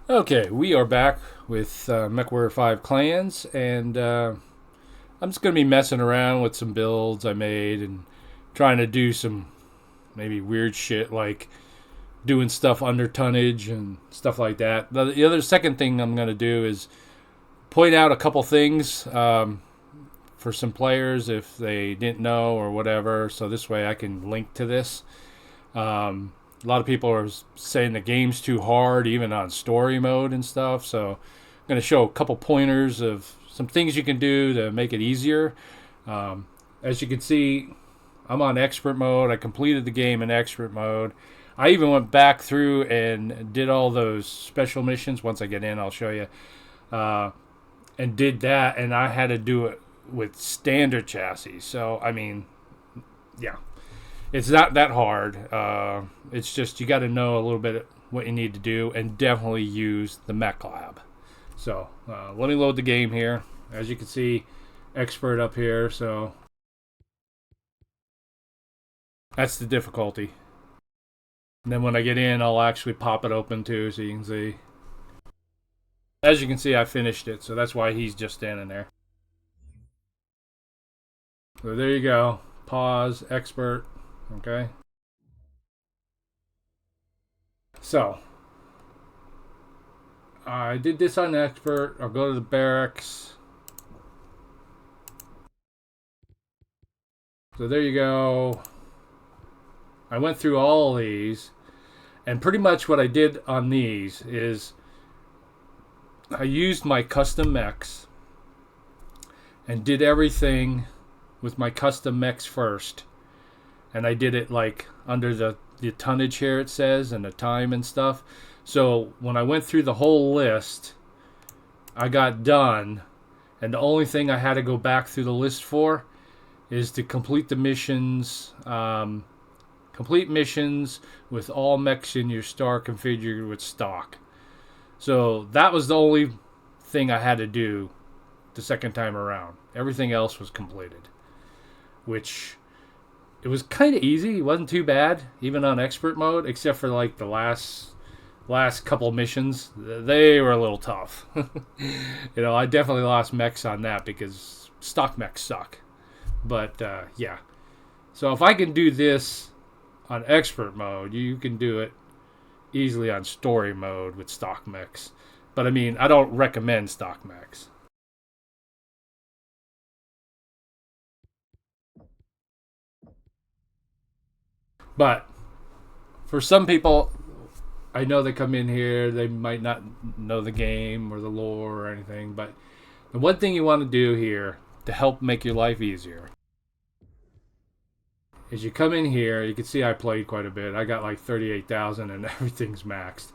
Okay, we are back with MW5 Clans, and I'm just going to be messing around with some builds I made and trying to do some maybe weird shit like doing stuff under tonnage and stuff like that. The other second thing I'm going to do is point out a couple things for some players if they didn't know or whatever, so this way I can link to this. A lot of people are saying the game's too hard, even on story mode and stuff. So I'm going to show a couple pointers of some things you can do to make it easier. As you can see, I'm on expert mode. I completed the game in expert mode. I even went back through and did all those special missions. Once I get in, I'll show you. And did that, and I had to do it with standard chassis. So, I mean, yeah, it's not that hard. It's just you got to know a little bit what you need to do, and definitely use the mech lab. So let me load the game here. As you can see, expert up here. So that's the difficulty. And then when I get in, I'll actually pop it open too, so you can see. As you can see, I finished it, so that's why he's just standing there. So there you go. Pause, expert. Okay. So I did this on expert. I'll go to the barracks. So there you go. I went through all these, and pretty much what I did on these is I used my custom mechs and did everything with my custom mechs first. And I did it like under the tonnage here, it says, and the time and stuff. So when I went through the whole list, I got done, and the only thing I had to go back through the list for is to complete the missions. Complete missions with all mechs in your star configured with stock. So that was the only thing I had to do the second time around. Everything else was completed, which it was kind of easy. It wasn't too bad, even on expert mode, except for like the last couple missions. They were a little tough. I definitely lost mechs on that because stock mechs suck. But yeah, so if I can do this on expert mode, you can do it easily on story mode with stock mechs. But I mean, I don't recommend stock mechs. But for some people, I know they come in here, they might not know the game or the lore or anything, but the one thing you want to do here to help make your life easier is you come in here. You can see I played quite a bit. I got like 38,000 and everything's maxed.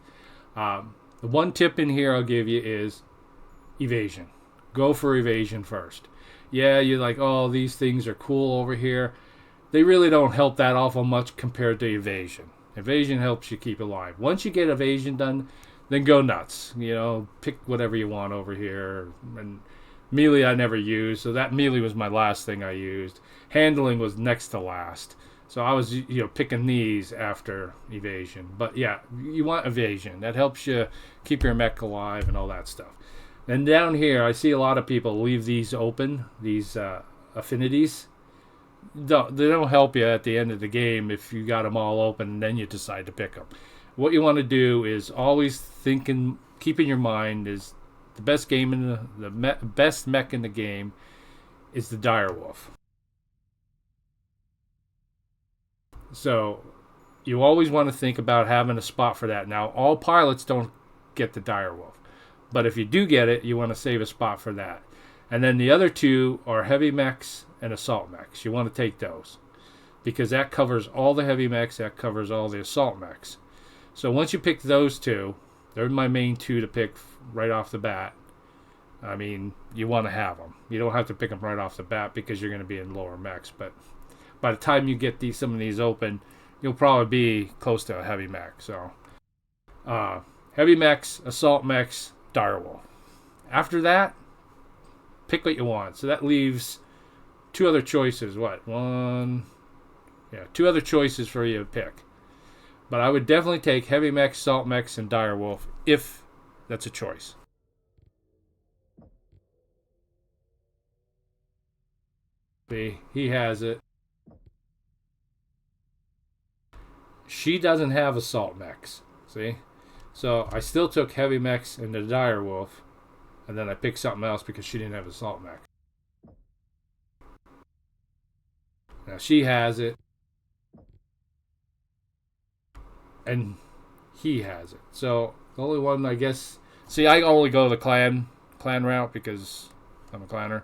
The one tip in here I'll give you is evasion. Go for evasion first. Yeah, you're like, oh, these things are cool over here. They really don't help that awful much compared to evasion. Evasion helps you keep alive. Once you get evasion done, then go nuts. Pick whatever you want over here. And melee I never used, so that melee was my last thing I used. Handling was next to last. So I was picking these after evasion. But yeah, you want evasion. That helps you keep your mech alive and all that stuff. And down here, I see a lot of people leave these open, these affinities. They don't help you at the end of the game if you got them all open and then you decide to pick them. What you want to do is always thinking, keep in your mind is the best game in best mech in the game is the direwolf. So you always want to think about having a spot for that. Now, all pilots don't get the direwolf, but if you do get it, you want to save a spot for that. And then the other two are heavy mechs and assault mechs. You want to take those because that covers all the heavy mechs, that covers all the assault mechs. So once you pick those two, they're my main two to pick right off the bat. I mean, you want to have them. You don't have to pick them right off the bat because you're going to be in lower mechs. But by the time you get some of these open, you'll probably be close to a heavy mech. So heavy mechs, assault mechs, direwolf. After that, pick what you want. So that leaves two other choices. Two other choices for you to pick. But I would definitely take heavy mechs, assault mechs, and direwolf if That's a choice. See, he has it. She doesn't have assault mechs. See? So I still took heavy mechs and the dire wolf, and then I picked something else because she didn't have assault mech. Now she has it, and he has it. So the only one, I guess. See, I only go the clan route because I'm a clanner,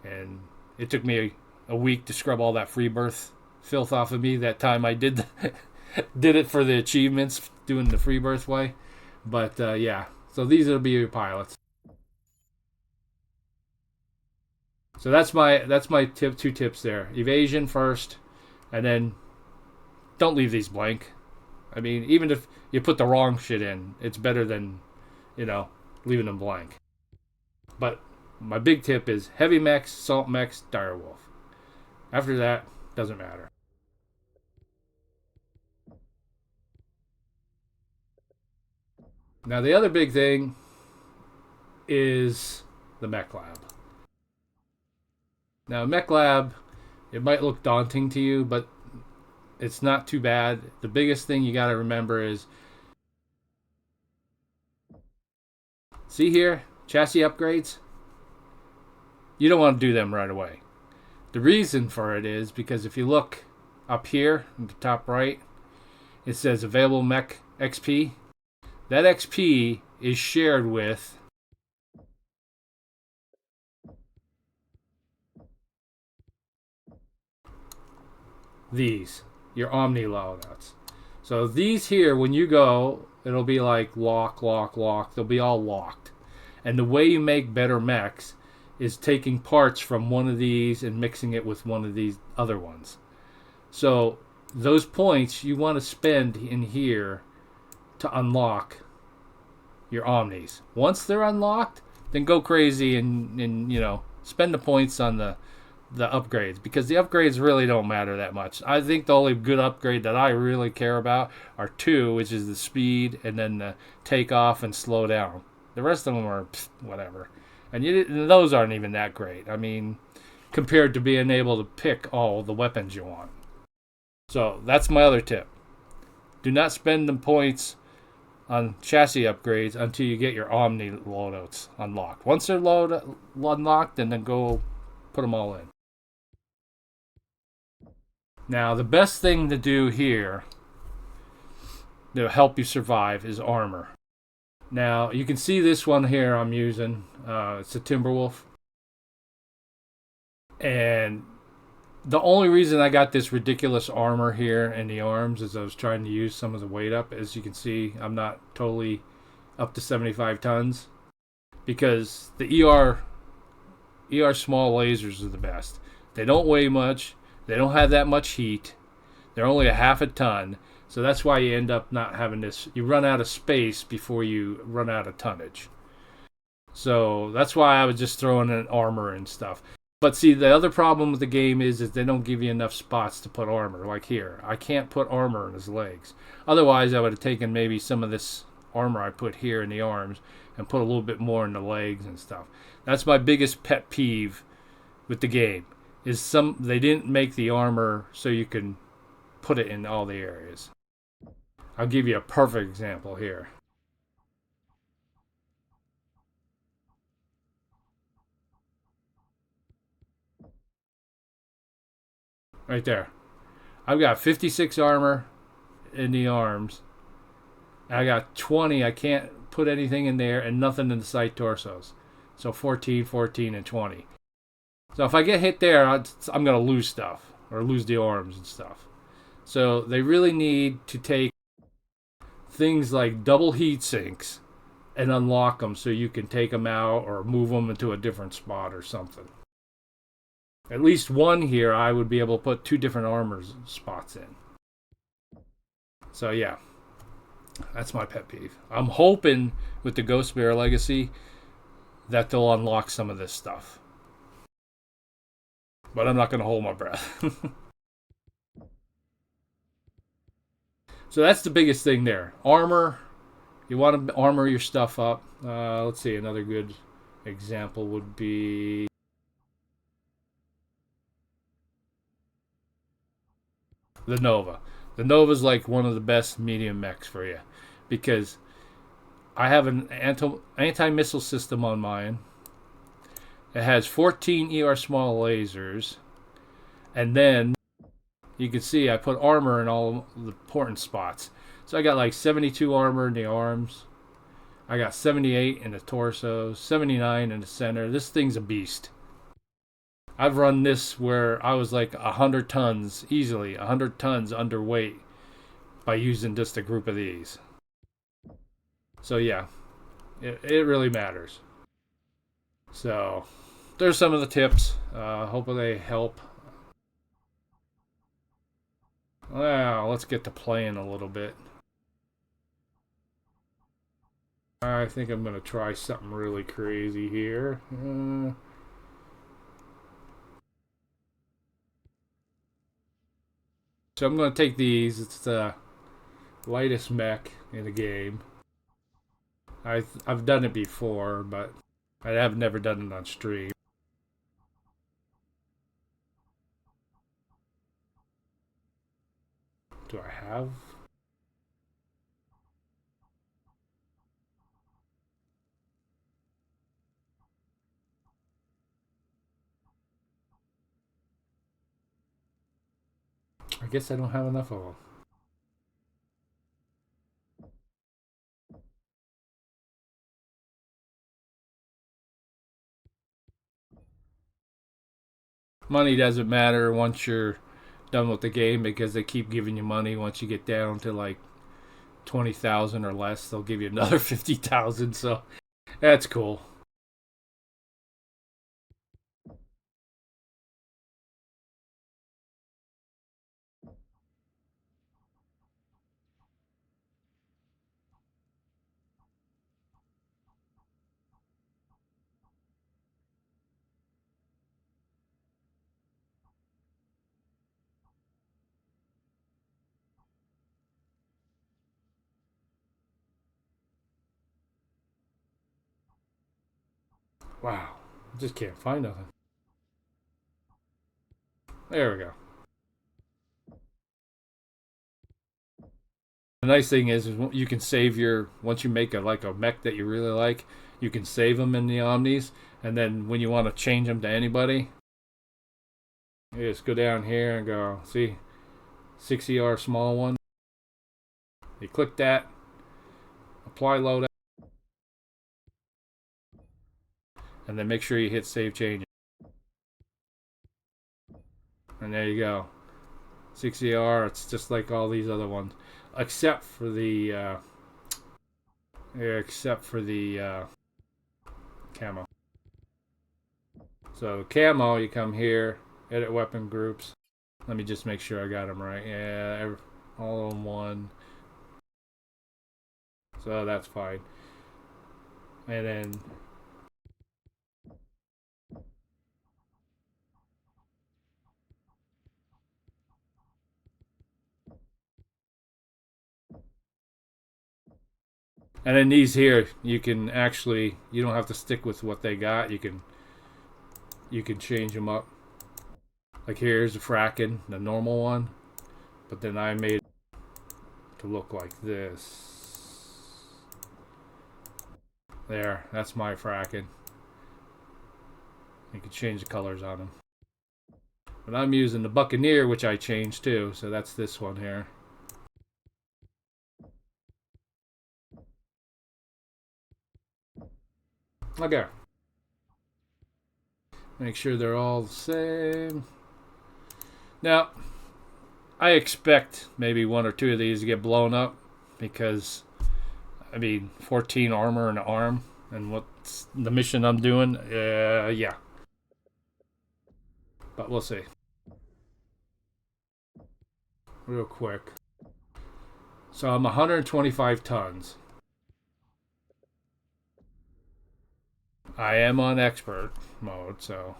and it took me a week to scrub all that free birth filth off of me. That time I did it for the achievements, doing the free birth way. But yeah, so these will be your pilots. So that's my tip. Two tips there: evasion first, and then don't leave these blank. I mean, even if you put the wrong shit in, it's better than, leaving them blank. But my big tip is heavy mechs, salt mechs, direwolf. After that, doesn't matter. Now the other big thing is the mech lab. Now mech lab, it might look daunting to you, but it's not too bad. The biggest thing you got to remember is, see here, chassis upgrades. You don't want to do them right away. The reason for it is because if you look up here in the top right, it says available mech XP. That XP is shared with these, your Omni loadouts. So these here, when you go, it'll be like lock, lock, lock. They'll be all locked. And the way you make better mechs is taking parts from one of these and mixing it with one of these other ones. So those points you want to spend in here to unlock your Omnis. Once they're unlocked, then go crazy and spend the points on the upgrades, because the upgrades really don't matter that much. I think the only good upgrade that I really care about are two, which is the speed and then the takeoff and slow down. The rest of them are whatever. And those aren't even that great. I mean, compared to being able to pick all the weapons you want. So that's my other tip. Do not spend the points on chassis upgrades until you get your Omni loadouts unlocked. Once they're unlocked, then go put them all in. Now, the best thing to do here to help you survive is armor. Now, you can see this one here I'm using. It's a Timberwolf. And the only reason I got this ridiculous armor here in the arms is I was trying to use some of the weight up. As you can see, I'm not totally up to 75 tons. Because the ER small lasers are the best. They don't weigh much. They don't have that much heat. They're only a half a ton. So that's why you end up not having this. You run out of space before you run out of tonnage. So that's why I was just throwing in armor and stuff. But see, the other problem with the game is they don't give you enough spots to put armor. Like here, I can't put armor in his legs. Otherwise, I would have taken maybe some of this armor I put here in the arms and put a little bit more in the legs and stuff. That's my biggest pet peeve with the game. Is they didn't make the armor so you can put it in all the areas. I'll give you a perfect example here. Right there. I've got 56 armor in the arms. I got 20. I can't put anything in there and nothing in the side torsos. So 14, 14, and 20. So if I get hit there, I'm going to lose stuff or lose the arms and stuff. So they really need to take things like double heat sinks and unlock them so you can take them out or move them into a different spot or something. At least one here, I would be able to put two different armor spots in. So yeah, that's my pet peeve. I'm hoping with the Ghost Bear Legacy that they'll unlock some of this stuff. But I'm not going to hold my breath. So that's the biggest thing there. Armor You want to armor your stuff up. Let's see, another good example would be the Nova. The Nova is like one of the best medium mechs for you because I have an anti-missile system on mine. It has 14 ER small lasers, and then you can see I put armor in all the important spots. So I got like 72 armor in the arms. I got 78 in the torso, 79 in the center. This thing's a beast. I've run this where I was like 100 tons, easily 100 tons underweight by using just a group of these. So yeah, it really matters. So there's some of the tips. Hopefully they help. Well, let's get to playing a little bit. I think I'm going to try something really crazy here. So I'm going to take these. It's the lightest mech in the game. I've done it before, but I have never done it on stream. Do I have? I guess I don't have enough of them. Money doesn't matter once you're done with the game because they keep giving you money once you get down to like 20,000 or less. They'll give you another 50,000. So that's cool. Wow. I just can't find nothing. There we go. The nice thing is you can save your once you make a mech that you really like, you can save them in the omnis, and then when you want to change them to anybody, you just go down here and go see 6ER small one. You click that, apply loadout, and then make sure you hit save change, and there you go. 6ER. It's just like all these other ones, except for the camo. So camo, you come here, edit weapon groups. Let me just make sure I got them right. Yeah, all in one. So that's fine. And then these here, you can actually you don't have to stick with what they got. You can change them up. Like here's the Fracken, the normal one, but then I made it to look like this. There, that's my Fracken. You can change the colors on them. But I'm using the Buccaneer, which I changed too, so that's this one here. Okay. Make sure they're all the same. Now, I expect maybe one or two of these to get blown up because, I mean, 14 armor and arm, and what's the mission I'm doing? Yeah. But we'll see. Real quick. So I'm 125 tons. I am on expert mode, so.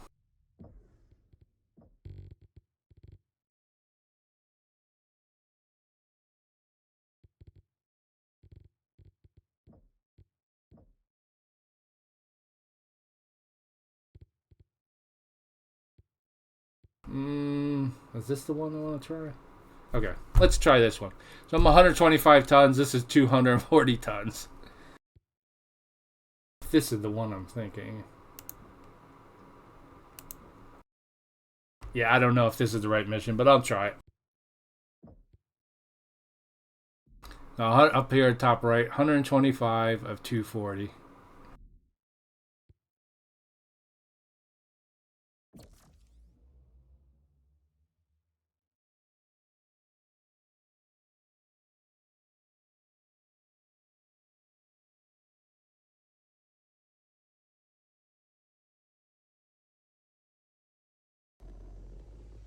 Is this the one I want to try? Okay, let's try this one. So I'm 125 tons. This is 240 tons. This is the one I'm thinking. Yeah, I don't know if this is the right mission, but I'll try it. Now, up here at top right, 125 of 240.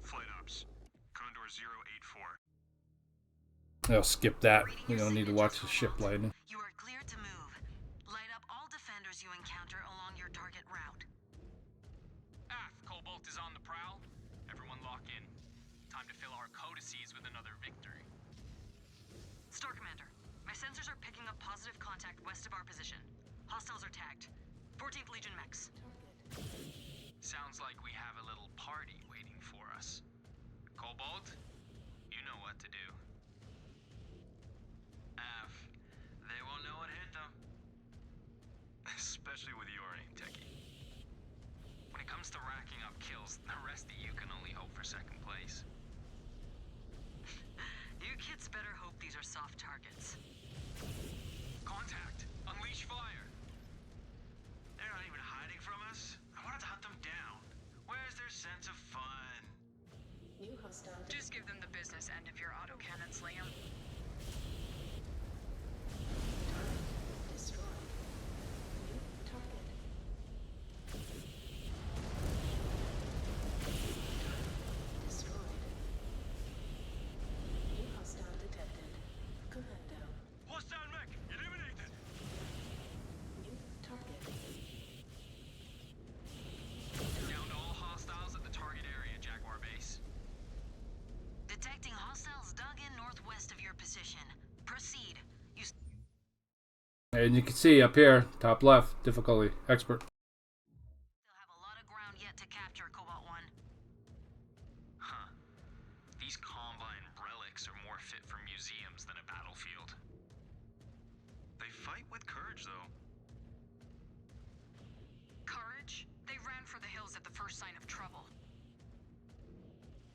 Flight ops. Condor 084. I'll skip that. We don't need to watch the ship landing. You are cleared to move. Light up all defenders you encounter along your target route. Aft, Cobalt is on the prowl. Everyone lock in. Time to fill our codices with another victory. Star Commander, my sensors are picking up positive contact west of our position. Hostiles are tagged. 14th Legion mechs. Sounds like we have a little party waiting for us. Cobalt, you know what to do. Aft, they won't know what hit them. Especially with your aim, Techie. When it comes to racking up kills, the rest of you can only hope for second place. You kids better hope these are soft targets. Contact! Unleash fire! They're not even hiding from us. I wanted to hunt them down. Where's their sense of fun? New hostile. Just give them the business end of your autocannons, Liam. Target destroyed. New target. Destroyed. New hostile detected. Commando. Hostile mech! Eliminated! New target. Down to all hostiles at the target area, Jaguar base. Detecting hostiles dug in northwest of your position. Proceed. You And you can see up here, top left, difficulty, expert. still have a lot of ground yet to capture, Cobalt 1. Huh. These Combine relics are more fit for museums than a battlefield. They fight with courage, though. Courage? They ran for the hills at the first sign of trouble.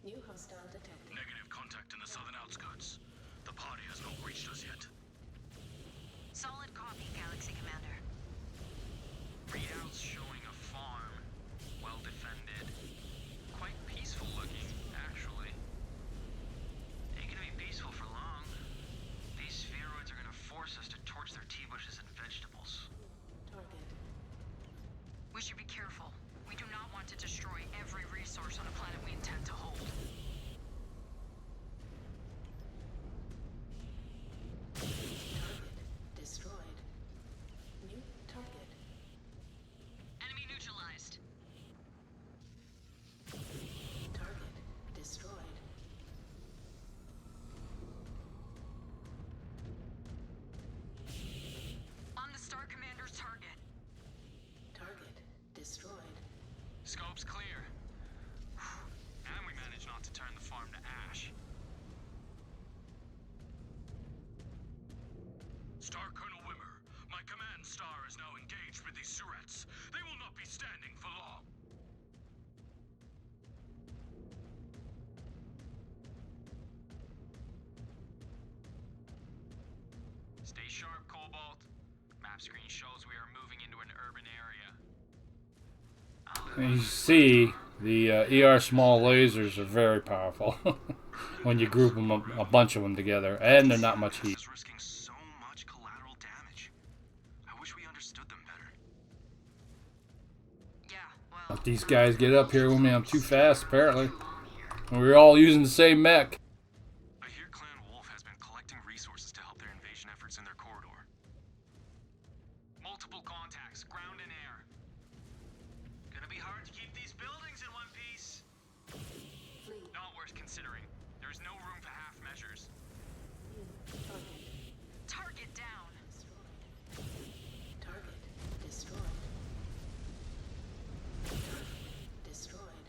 New hostile detected. Negative contact in the southern outskirts. The party has not reached us yet. Solid copy, Galaxy Commander. Readouts showing a farm. Well defended. Quite peaceful looking, actually. Ain't gonna be peaceful for long. These spheroids are gonna force us to torch their tea bushes and vegetables. Target. We should be careful. We do not want to destroy every resource on a planet we intend to hold. Target destroyed. New target. Enemy neutralized. Target destroyed. On the Star Commander's target. Target destroyed. Scope's clear. And we managed not to turn the farm to ash. Star Colonel Wimmer, my command star is now engaged with these Surets. They will not be standing for long. Stay sharp, Cobalt. Map screen shows we are moving into an urban area. And you see, the ER small lasers are very powerful when you group them, a bunch of them together, and they're not much heat. Is risking so much collateral damage. I wish we understood them better. Yeah, well, Let these guys get up here with me. I'm too fast, apparently. And we're all using the same mech. I hear Clan Wolf has been collecting resources to help their invasion efforts in their corridor. Multiple contacts, ground and air. Gonna be hard to keep these buildings in one piece. Flee. Not worth considering. There's no room for half measures. New target target down. destroyed. Target destroyed. Target destroyed.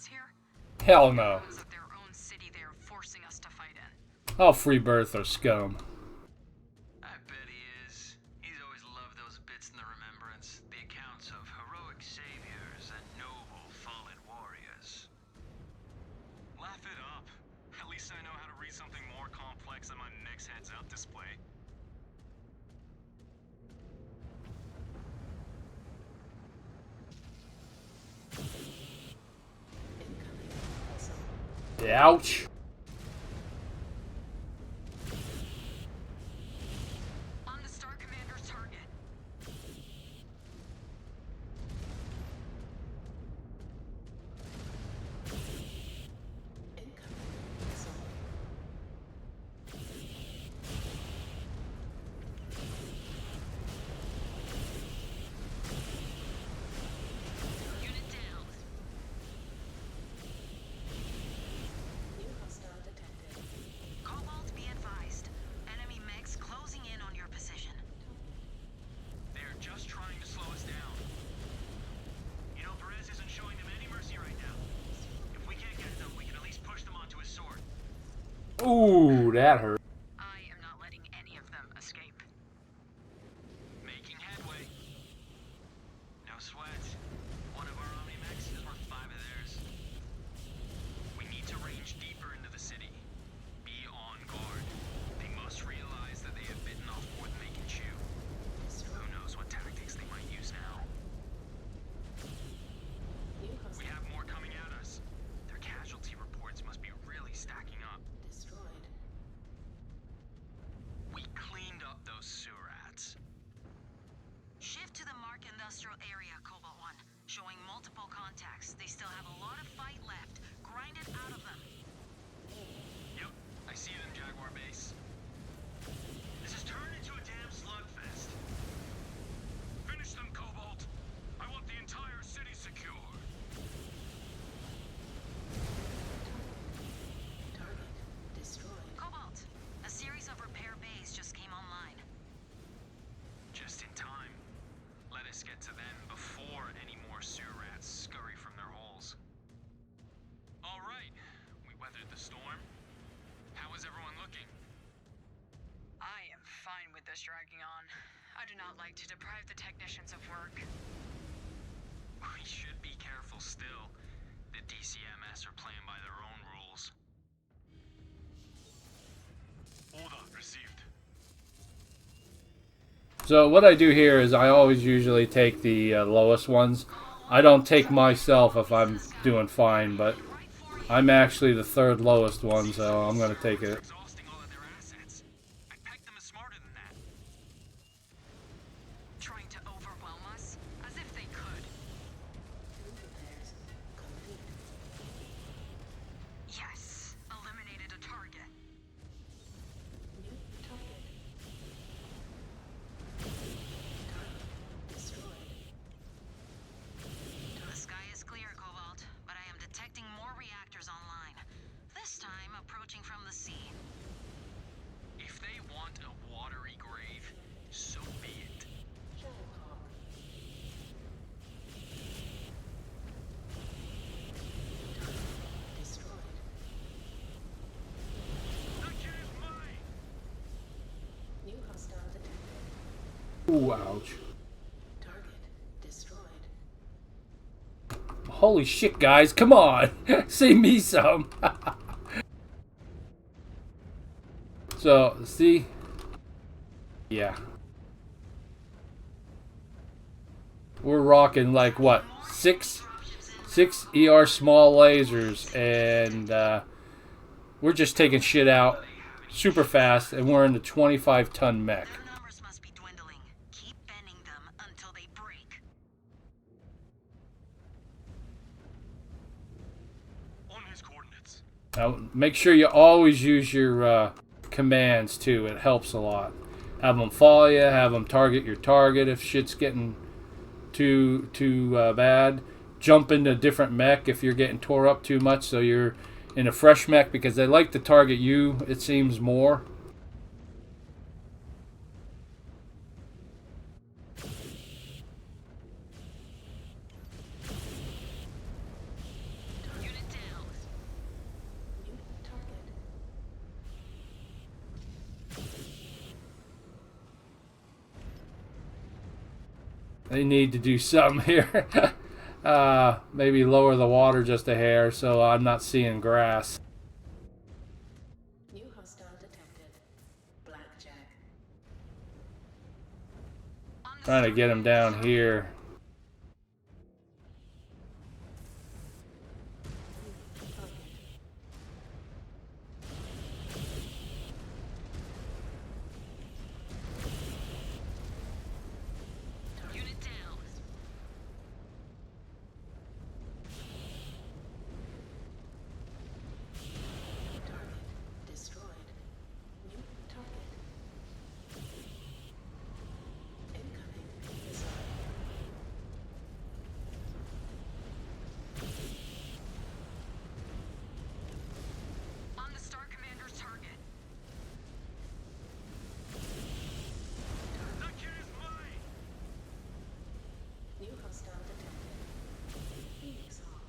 defense here? Hell no. It's of their own city they are forcing us to fight in. I'll free birth or scum. I bet he is. He's always loved those bits in the Remembrance, the accounts of heroic saviors and noble fallen warriors. Laugh it up. At least I know how to read something more complex than my next heads-up display. Incoming missile. Ouch. On the Star Commander's target. Incoming missile. Unit down. New hostile detected. Cobalt, be advised. Enemy mechs closing in on your position. They're just trying to slow us down. You know, Perez isn't showing them any mercy right now. If we can't get them, we can at least push them onto his sword. Ooh, that hurt. I am not letting any of them escape. Making headway. No sweat. One of our Omni-Mechs is worth 5 of theirs. We need to range deeper into the city. Be on guard. They must realize that they have bitten off more than they can chew. Who knows what tactics they might use now. New We hostile have more coming at us. Their casualty reports must be really stacking up. destroyed. We cleaned up those sewer rats. Shift to the Mark Industrial Area, Cobalt-1. Showing multiple contacts. They still have a lot of fight left. Grind it out of them. Yep, I see them, Jaguar Base. This has turned into a damn slugfest. Finish them, Cobalt. I want the entire city secure. Target destroyed. Cobalt, a series of repair bays just came online. Just in time. Let us get to them before any more sewer rats scurry from their holes. All right. We weathered the storm. How is everyone looking? I am fine with this dragging on. I do not like to deprive the technicians of work. We should be careful still. The DCMS are playing by their own rules. Order received. So what I do here is I always usually take the lowest ones. I don't take myself if I'm doing fine, but I'm actually the third lowest one, so I'm going to take it. Exhausting all of their assets. I pegged them as smarter than that. Trying to overwhelm us? As if they could. New repairs complete. Yes, eliminated a target. New target. Target destroyed. The sky is clear, Cobalt, but I am detecting more reactors online. This time approaching from the sea. If they want a watery grave, so be it. Shadowhawk. Target destroyed. The kid is mine! New hostile detected. Ooh, ouch. Target destroyed. Holy shit, guys, come on. Save me some. So, see? Yeah. We're rocking like what? Six ER small lasers, and we're just taking shit out super fast, and we're in the 25-ton mech. Them numbers must be dwindling. Keep bending them until they break. On his coordinates. Now, make sure you always use your commands too. It helps a lot. Have them follow you. Have them target your target if shit's getting too bad. Jump into a different mech if you're getting tore up too much, so you're in a fresh mech, because they like to target you, it seems, more. Unit They need to do something here. Maybe lower the water just a hair so I'm not seeing grass. New hostile detected. Blackjack. Trying to get him down here. Unit down. Target destroyed. New target. Incoming missile. On the Star Commander's target. That kid is mine! New hostile detected. Phoenix Hawk.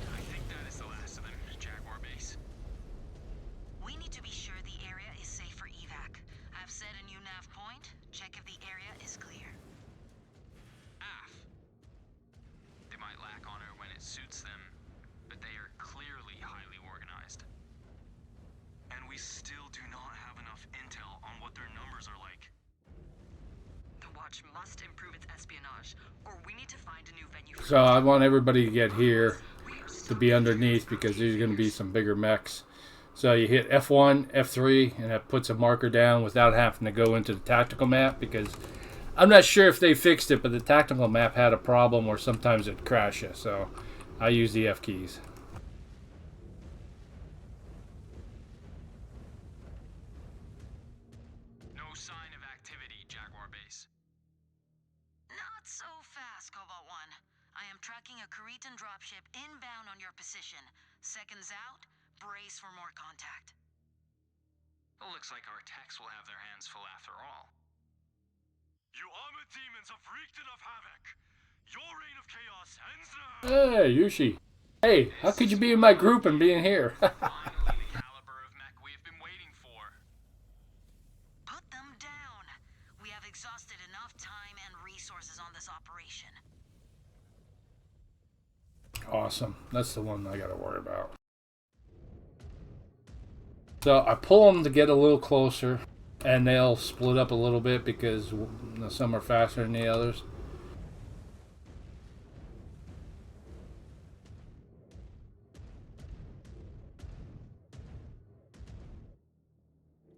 I think that is the last of them, Jaguar base. We need to be sure the area is safe for evac. I've set a new nav point. Check if the area is clear. AF. They might lack honor when it suits them, but they are clearly highly organized. And we still do not have enough intel on what their numbers are like. The Watch must improve its espionage, or we need to find a new venue for So I want everybody to get here to be underneath because there's going to be some bigger mechs. So you hit F1, F3, and that puts a marker down without having to go into the tactical map, because I'm not sure if they fixed it, but the tactical map had a problem where sometimes it crashes. So I use the F keys. No sign of activity, Jaguar base. Not so fast, Cobalt 1. I am tracking a Cretan dropship inbound on your position. Seconds out, brace for more contact. Well, looks like our techs will have their hands full after all. You armored demons have wreaked enough havoc. Your reign of chaos ends now. Hey, Yushi. Hey, how could you be in my group and be in here? Finally, the caliber of mech we've been waiting for. Put them down. We have exhausted enough time and resources on this operation. Awesome. That's the one I got to worry about. So I pull them to get a little closer, and they'll split up a little bit because some are faster than the others.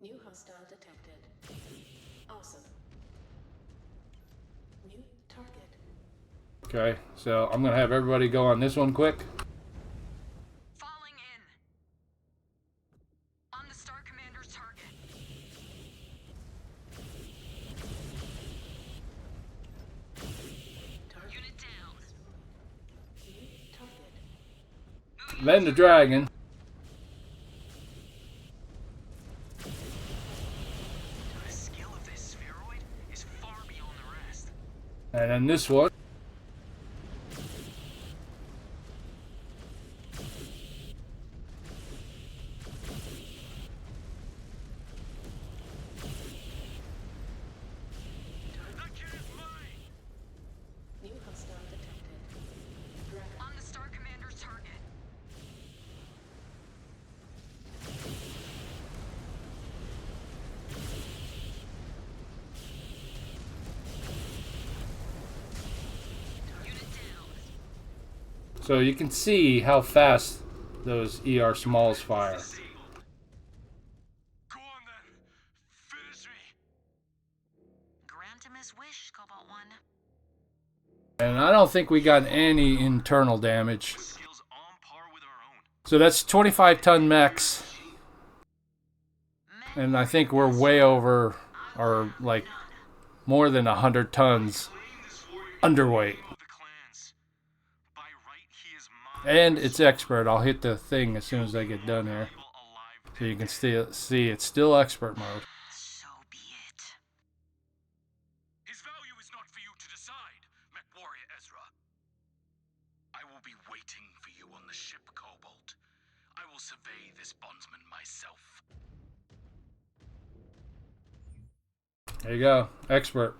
New hostile detected. Awesome. New target. Okay, so I'm going to have everybody go on this one quick. Falling in. On the Star Commander's target. Target. Unit down. New target. Then the dragon. The skill of this spheroid is far beyond the rest. And then this one. That kid is mine. New hostile detected. Dragon. On the Star Commander's target. Unit down. So you can see how fast those ER smalls fire. Go on then. Finish me. Grant him his wish, Cobalt 1. And I don't think we got any internal damage. Skills on par with our own. So that's 25-ton mechs. And I think we're way over, or like more than 100 tons underweight. Of the clans. By right, he is mine. And it's expert. I'll hit the thing as soon as I get done here. Alive. So you can still see it's still expert mode. So be it. His value is not for you to decide, Mech Warrior Ezra. I will be waiting for you on the ship, Cobalt. I will survey this bondsman myself. There you go. Expert.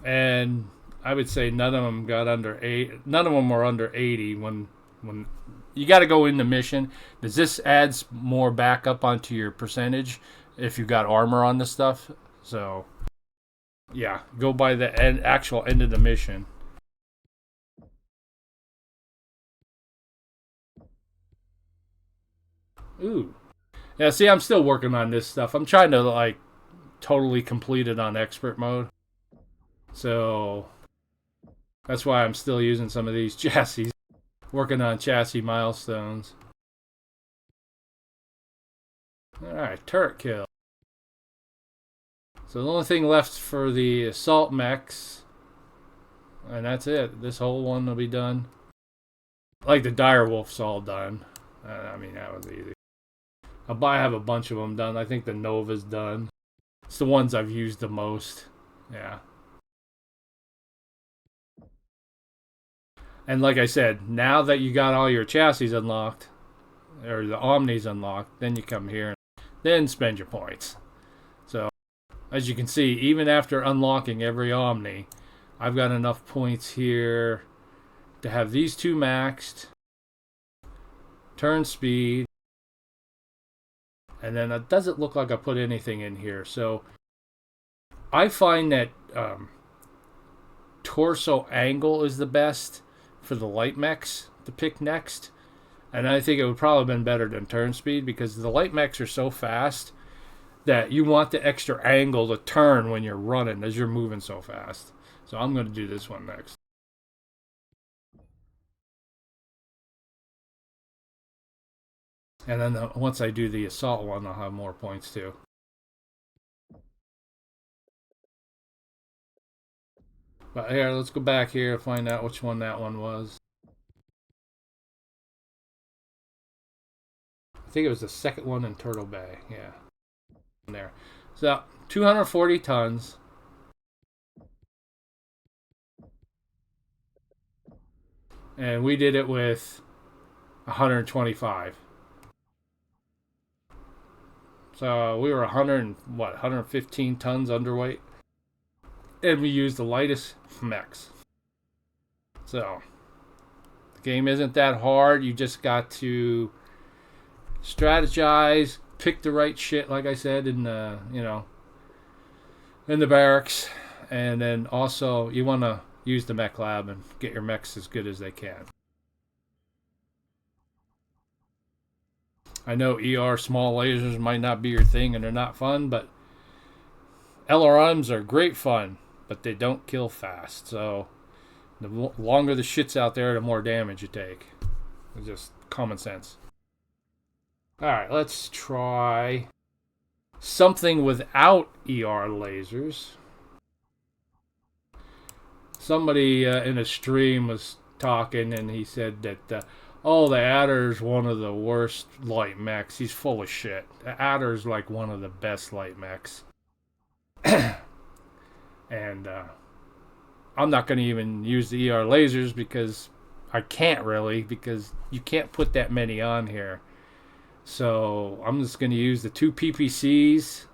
And I would say none of them got under 8. None of them were under 80 when you got to go in the mission. Does this adds more back up onto your percentage if you got armor on the stuff? So yeah, go by the actual end of the mission. Ooh. Yeah, see, I'm still working on this stuff. I'm trying to like totally complete it on expert mode. So that's why I'm still using some of these chassis. Working on chassis milestones. Alright, turret kill. So the only thing left for the assault mechs, and that's it. This whole one will be done. Like the direwolf's all done. I mean, that was easy. I have a bunch of them done. I think the Nova's done. It's the ones I've used the most. Yeah. And like I said, now that you got all your chassis unlocked, or the Omnis unlocked, then you come here and then spend your points. So, as you can see, even after unlocking every Omni, I've got enough points here to have these two maxed, turn speed, and then it doesn't look like I put anything in here. So, I find that torso angle is the best for the light mechs to pick next. And I think it would probably have been better than turn speed because the light mechs are so fast that you want the extra angle to turn when you're running as you're moving so fast. So I'm going to do this one next. And then once I do the assault one, I'll have more points too. But here, let's go back here and find out which one that one was. I think it was the second one in Turtle Bay. Yeah. There. So 240 tons. And we did it with 125. So we were 115 tons underweight. And we used the lightest mechs. So the game isn't that hard. You just got to strategize, pick the right shit, like I said, in the in the barracks, and then also you want to use the mech lab and get your mechs as good as they can. I know ER small lasers might not be your thing and they're not fun, but LRMs are great fun, but they don't kill fast. So the longer the shit's out there, the more damage you take. It's just common sense. Alright, let's try something without ER lasers. Somebody in a stream was talking and he said that, the Adder's one of the worst light mechs. He's full of shit. The Adder's like one of the best light mechs. And I'm not going to even use the ER lasers because I can't really, because you can't put that many on here. So I'm just going to use the two PPCs.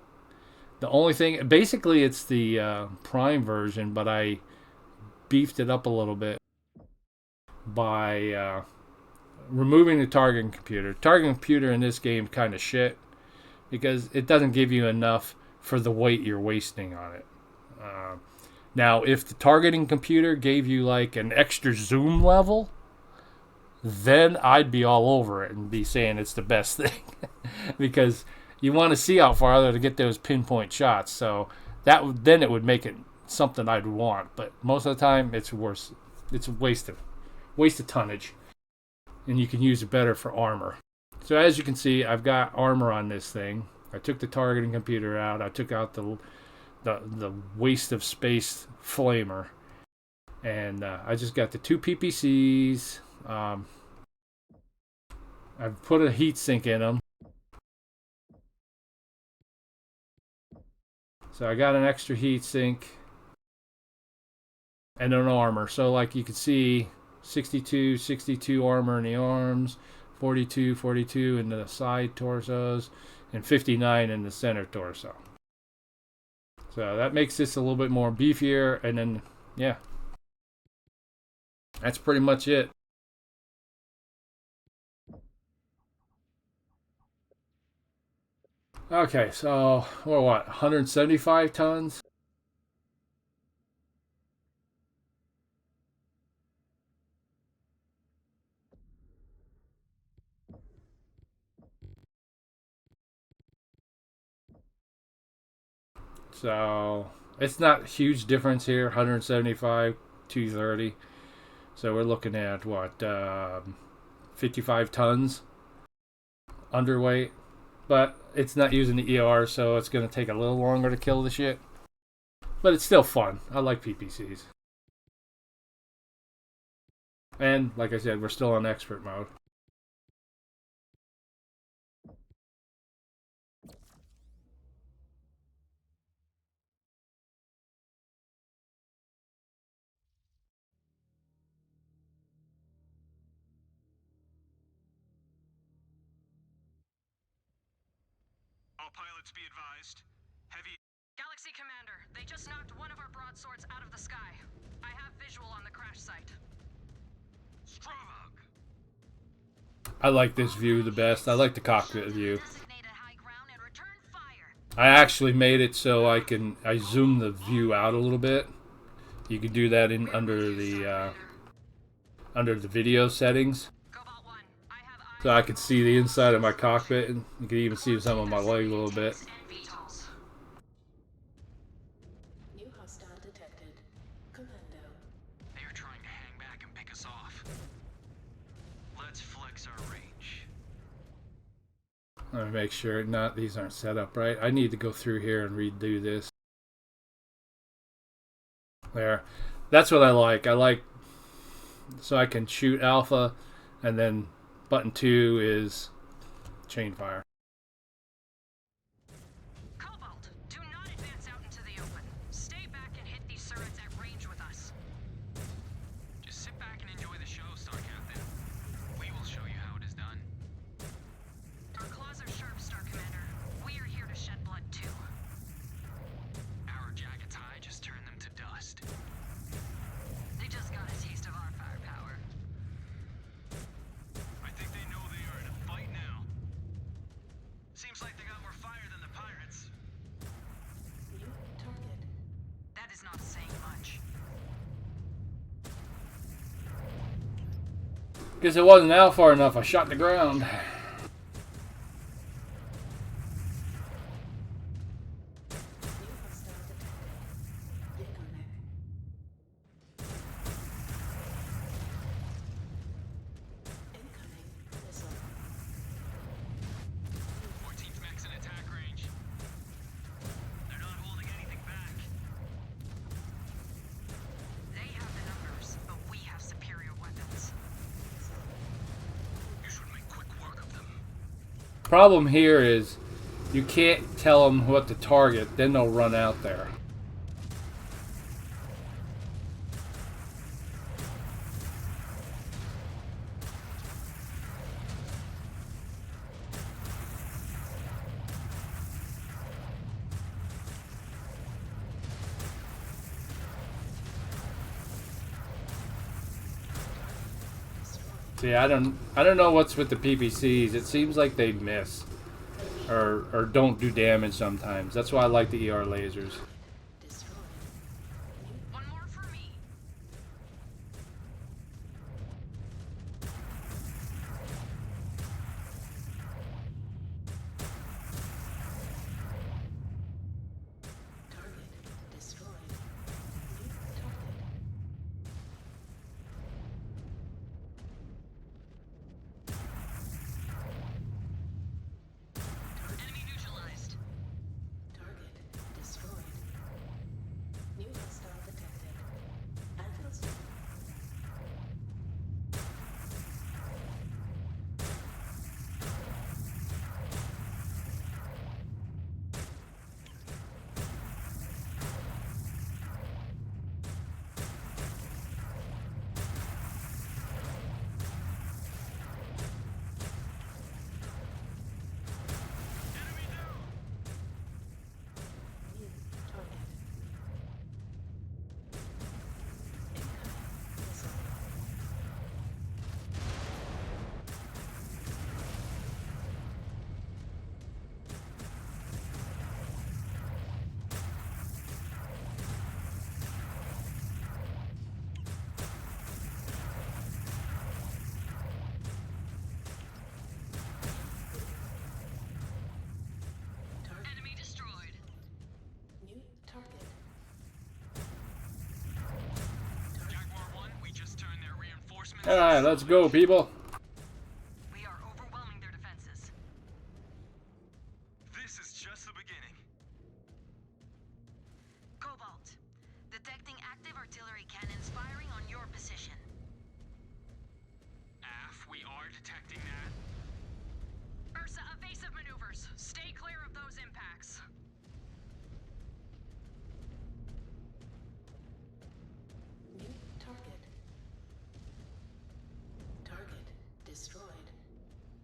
The only thing, basically, it's the Prime version, but I beefed it up a little bit by removing the targeting computer. Targeting computer in this game kind of shit because it doesn't give you enough for the weight you're wasting on it. Now, if the targeting computer gave you like an extra zoom level, then I'd be all over it and be saying it's the best thing because you want to see how far to get those pinpoint shots. So then it would make it something I'd want. But most of the time, it's worse. It's a waste of tonnage, and you can use it better for armor. So as you can see, I've got armor on this thing. I took the targeting computer out. I took out the waste of space flamer, and I just got the two PPCs. I've put a heat sink in them. So I got an extra heat sink. and an armor. So like you can see 62 armor in the arms, 42 in the side torsos, and 59 in the center torso. So that makes this a little bit more beefier, and then yeah, that's pretty much it. Okay, so we're what, 175 tons? So it's not a huge difference here, 175, 230. So we're looking at what, 55 tons underweight. But it's not using the ER, so it's going to take a little longer to kill the shit. But it's still fun. I like PPCs. And like I said, we're still on expert mode. All pilots be advised. Heavy. Galaxy Commander, they just knocked one of our broadswords out of the sky. I have visual on the crash site. Stravog. I like this view the best. I like the cockpit view. Designated high ground and return fire. I actually made it so I zoom the view out a little bit. You can do that in under the video settings. Cobalt 1, I have eyes. So I could see the inside of my cockpit, and you can even see some of my leg a little bit. New hostile detected. Commando. They are trying to hang back and pick us off. Let's flex our range. Let me make sure these aren't set up right. I need to go through here and redo this. There. That's what I like. I like so I can shoot alpha, and then button 2 is chain fire. Cobalt, do not advance out into the open. Stay back and hit these turrets at range with us. Just sit back and enjoy the show, Star Captain. We will show you how it is done. Our claws are sharp, Star Commander. We are here to shed blood too. Our jackets high just turned them to dust. They just got a taste of our firepower. I think they know they are in a fight now. Seems like they got more fire than the pirates. New target. That is not saying much. Guess it wasn't out far enough. I shot the ground. New hostile detected. Incoming. Incoming missile. 14th mech's in attack range. They're not holding anything back. They have the numbers, but we have superior weapons. You should make quick work of them. Problem here is you can't tell them what to target, then they'll run out there. See, I don't know what's with the PPCs. It seems like they miss or don't do damage sometimes. That's why I like the ER lasers. Destroyed. One more for me. Target destroyed. New target. Enemy neutralized. Target destroyed. Alright, let's go, people. We are overwhelming their defenses. This is just the beginning. Cobalt, detecting active artillery cannons firing on your position. Af, we are detecting that. Ursa, evasive maneuvers. Stay clear of those impacts. New target. Target destroyed.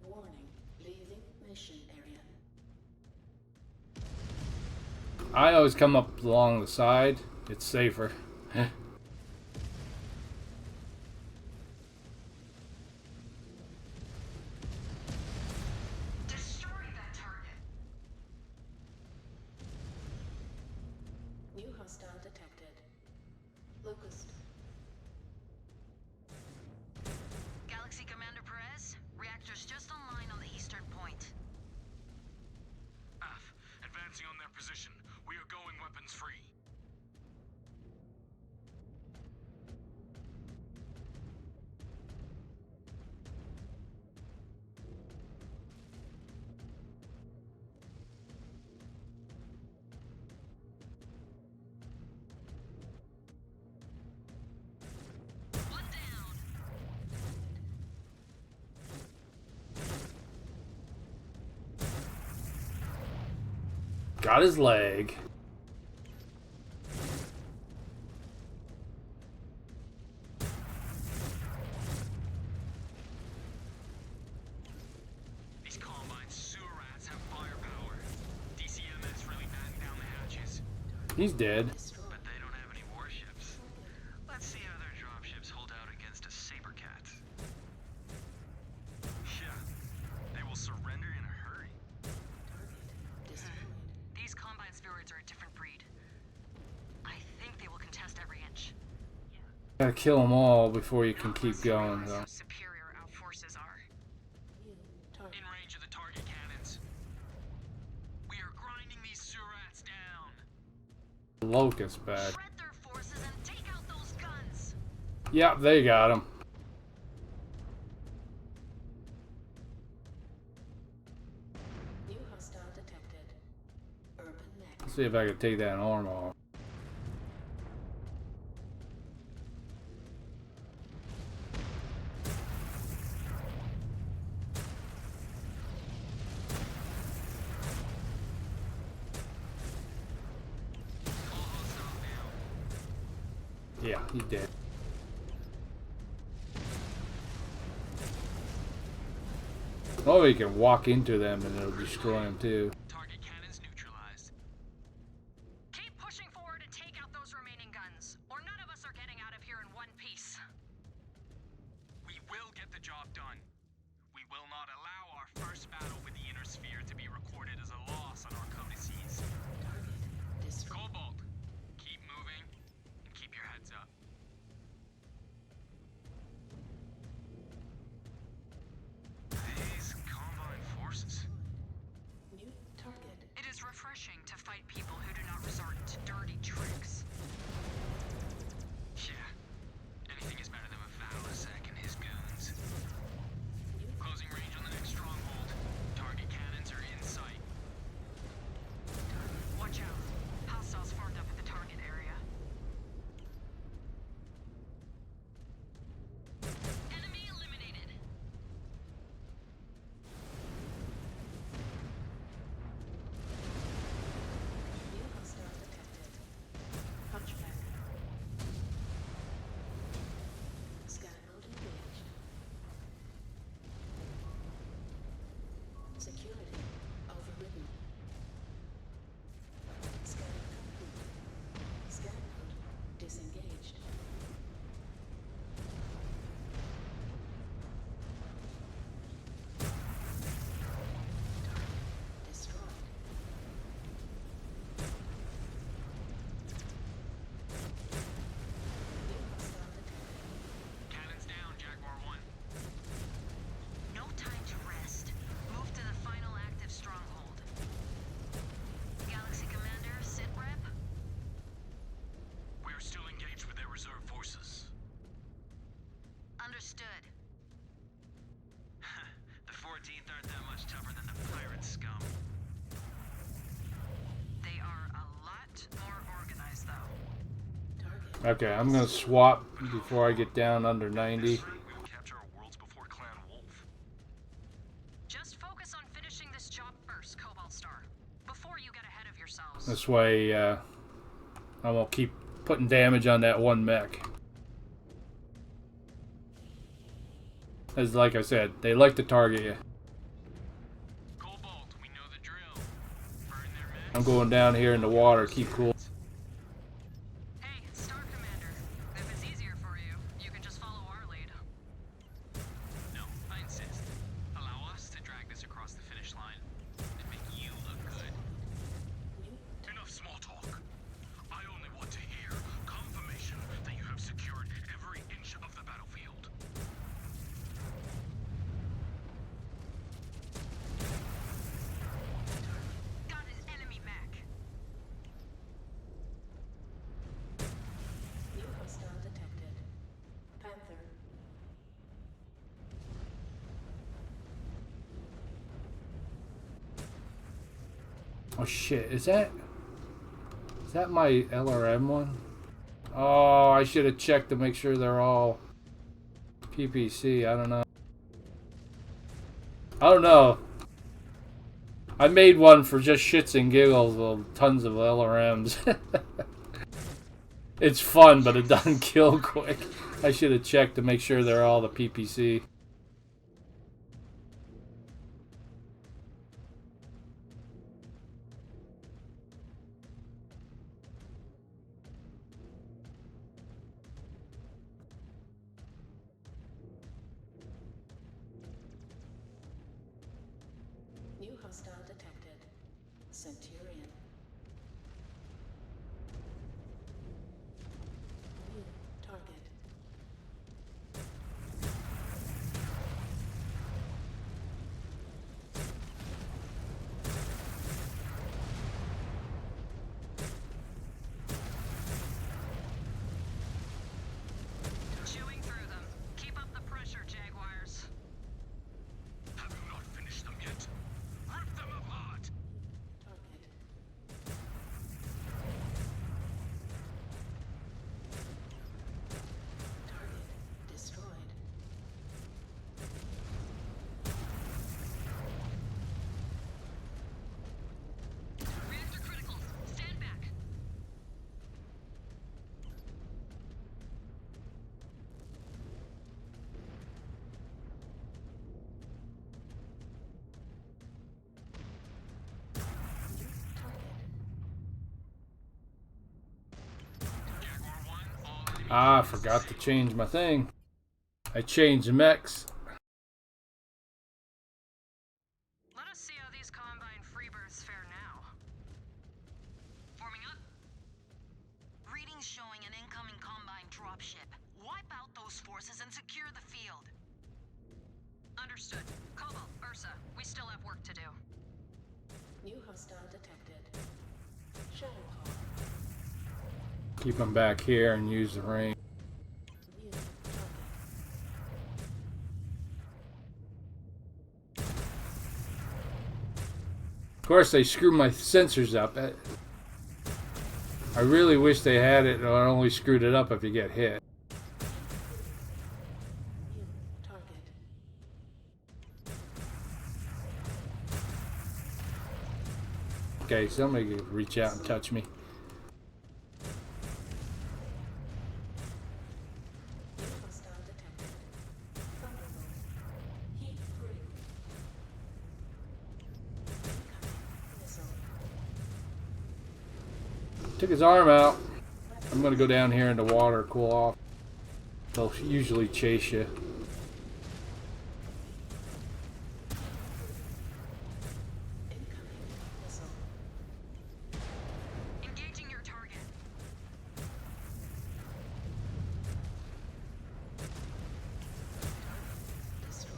Warning, leaving mission area. I always come up along the side. It's safer. Destroy that target. New hostile detected. Locust. Galaxy Commander Perez, reactors just online on the eastern point. Af, advancing on their position. We are going weapons free. One down. Got his leg. These Combine sewer rats have firepower. DCMS really batting down the hatches. He's dead. Destroyed. But they don't have any warships. Let's see how their dropships hold out against a Sabercat. Yeah, they will surrender in a hurry. Target destroyed. These Combine spheroids are a different breed. I think they will contest every inch. Gotta kill them all before you can Not keep unless they going, realize though. how superior our forces are. New target. In range of the target cannons. We are grinding these sewer rats down. Locust back. Shred their forces and take out those guns. Yep, they got him. New hostile detected. Urban mech. See if I can take that arm off. All hostiles down. Yeah, he's dead. Oh, you can walk into them and it'll destroy them too. Target cannons neutralized. Keep pushing forward and take out those remaining guns, or none of us are getting out of here in one piece. We will get the job done. We will not allow our first battle with the inner sphere to be recorded as a loss on our codices. Target destroyed. Cobalt, keep moving and keep your heads up. These Combine forces. New target. It is refreshing to fight people who do not resort to dirty tricks. Yeah. Anything is better than Valasek and his goons. New Closing range on the next stronghold. Target cannons are in sight. Watch out. Hostiles formed up at the target area. Enemy eliminated. new hostile detected. Hunchback. Scan mode engaged. Security overridden. Scan complete. Scan mode disengaged. Target destroyed. New hostile detected. Cannons down, Jaguar 1. No time to rest. Move to the final Okay, I'm gonna swap before I get down under 90. We will capture our worlds before Clan Wolf. Just focus on finishing this job first, Cobalt Star, before you get ahead of yourselves. This way, I won't keep putting damage on that one mech. As like I said, they like to target you. Cobalt, we know the drill. Burn their mechs. I'm going down here in the water. Keep cool. Hey, Star Commander, if it's easier for you, you can just follow our lead. No, I insist. Allow us to drag this across the finish line and make you look good. Enough small talk. I only want to hear confirmation that you have secured every inch of the battlefield. Got an enemy mech. New hostile detected. Panther. Oh shit! Is that my LRM one? Oh, I should have checked to make sure they're all PPC. I don't know. I don't know. I made one for just shits and giggles with tons of LRMs. It's fun, but it doesn't kill quick. I should have checked to make sure they're all the PPC. New hostile detected. Centurion. New target. Chewing through them. Keep up the pressure, Jaguars. Have you not finished them yet? Rip them apart! Target. Target destroyed. Reactor critical. Stand back. Jaguar 1, all enemy Ah, I targets forgot to disabled. change my thing. I changed the mechs. Let us see how these Combine freebirths fare now. Forming up. Readings showing an incoming Combine dropship. Wipe out those forces and secure the field. Understood. Cobalt, Ursa, we still have work to do. New hostile detected. Shadowhawk. Keep them back here and use the range. New target. Of course, they screw my sensors up. I really wish they had it, or only screwed it up if you get hit. New target. Okay, somebody could reach out and touch me. New hostile detected. Thunderbolt. Heat free. Incoming missile. Took his arm out. I'm gonna go down here in the water, cool off. They'll usually chase you. Incoming missile. Engaging your target. Destroyed.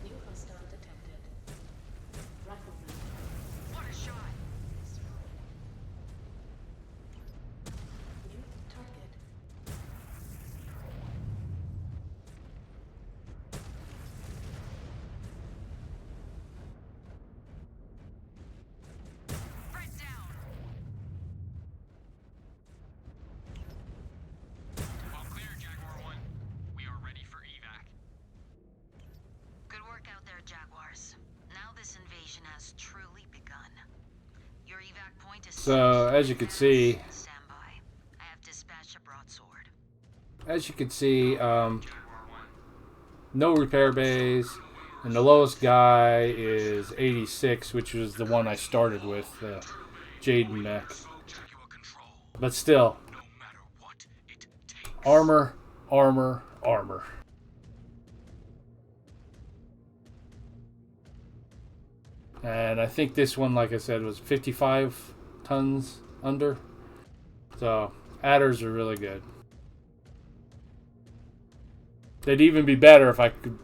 New hostile detected. Rifleman. What a shot. Destroyed. mission has truly begun. Your evac point is So, as you can see, stand by. I have dispatched a broadsword. as you can see, no repair bays, and the lowest guy is 86, which was the one I started with, Jaden mech. But still, armor, armor, armor. And I think this one, like I said, was 55 tons under. So, adders are really good. They'd even be better if I could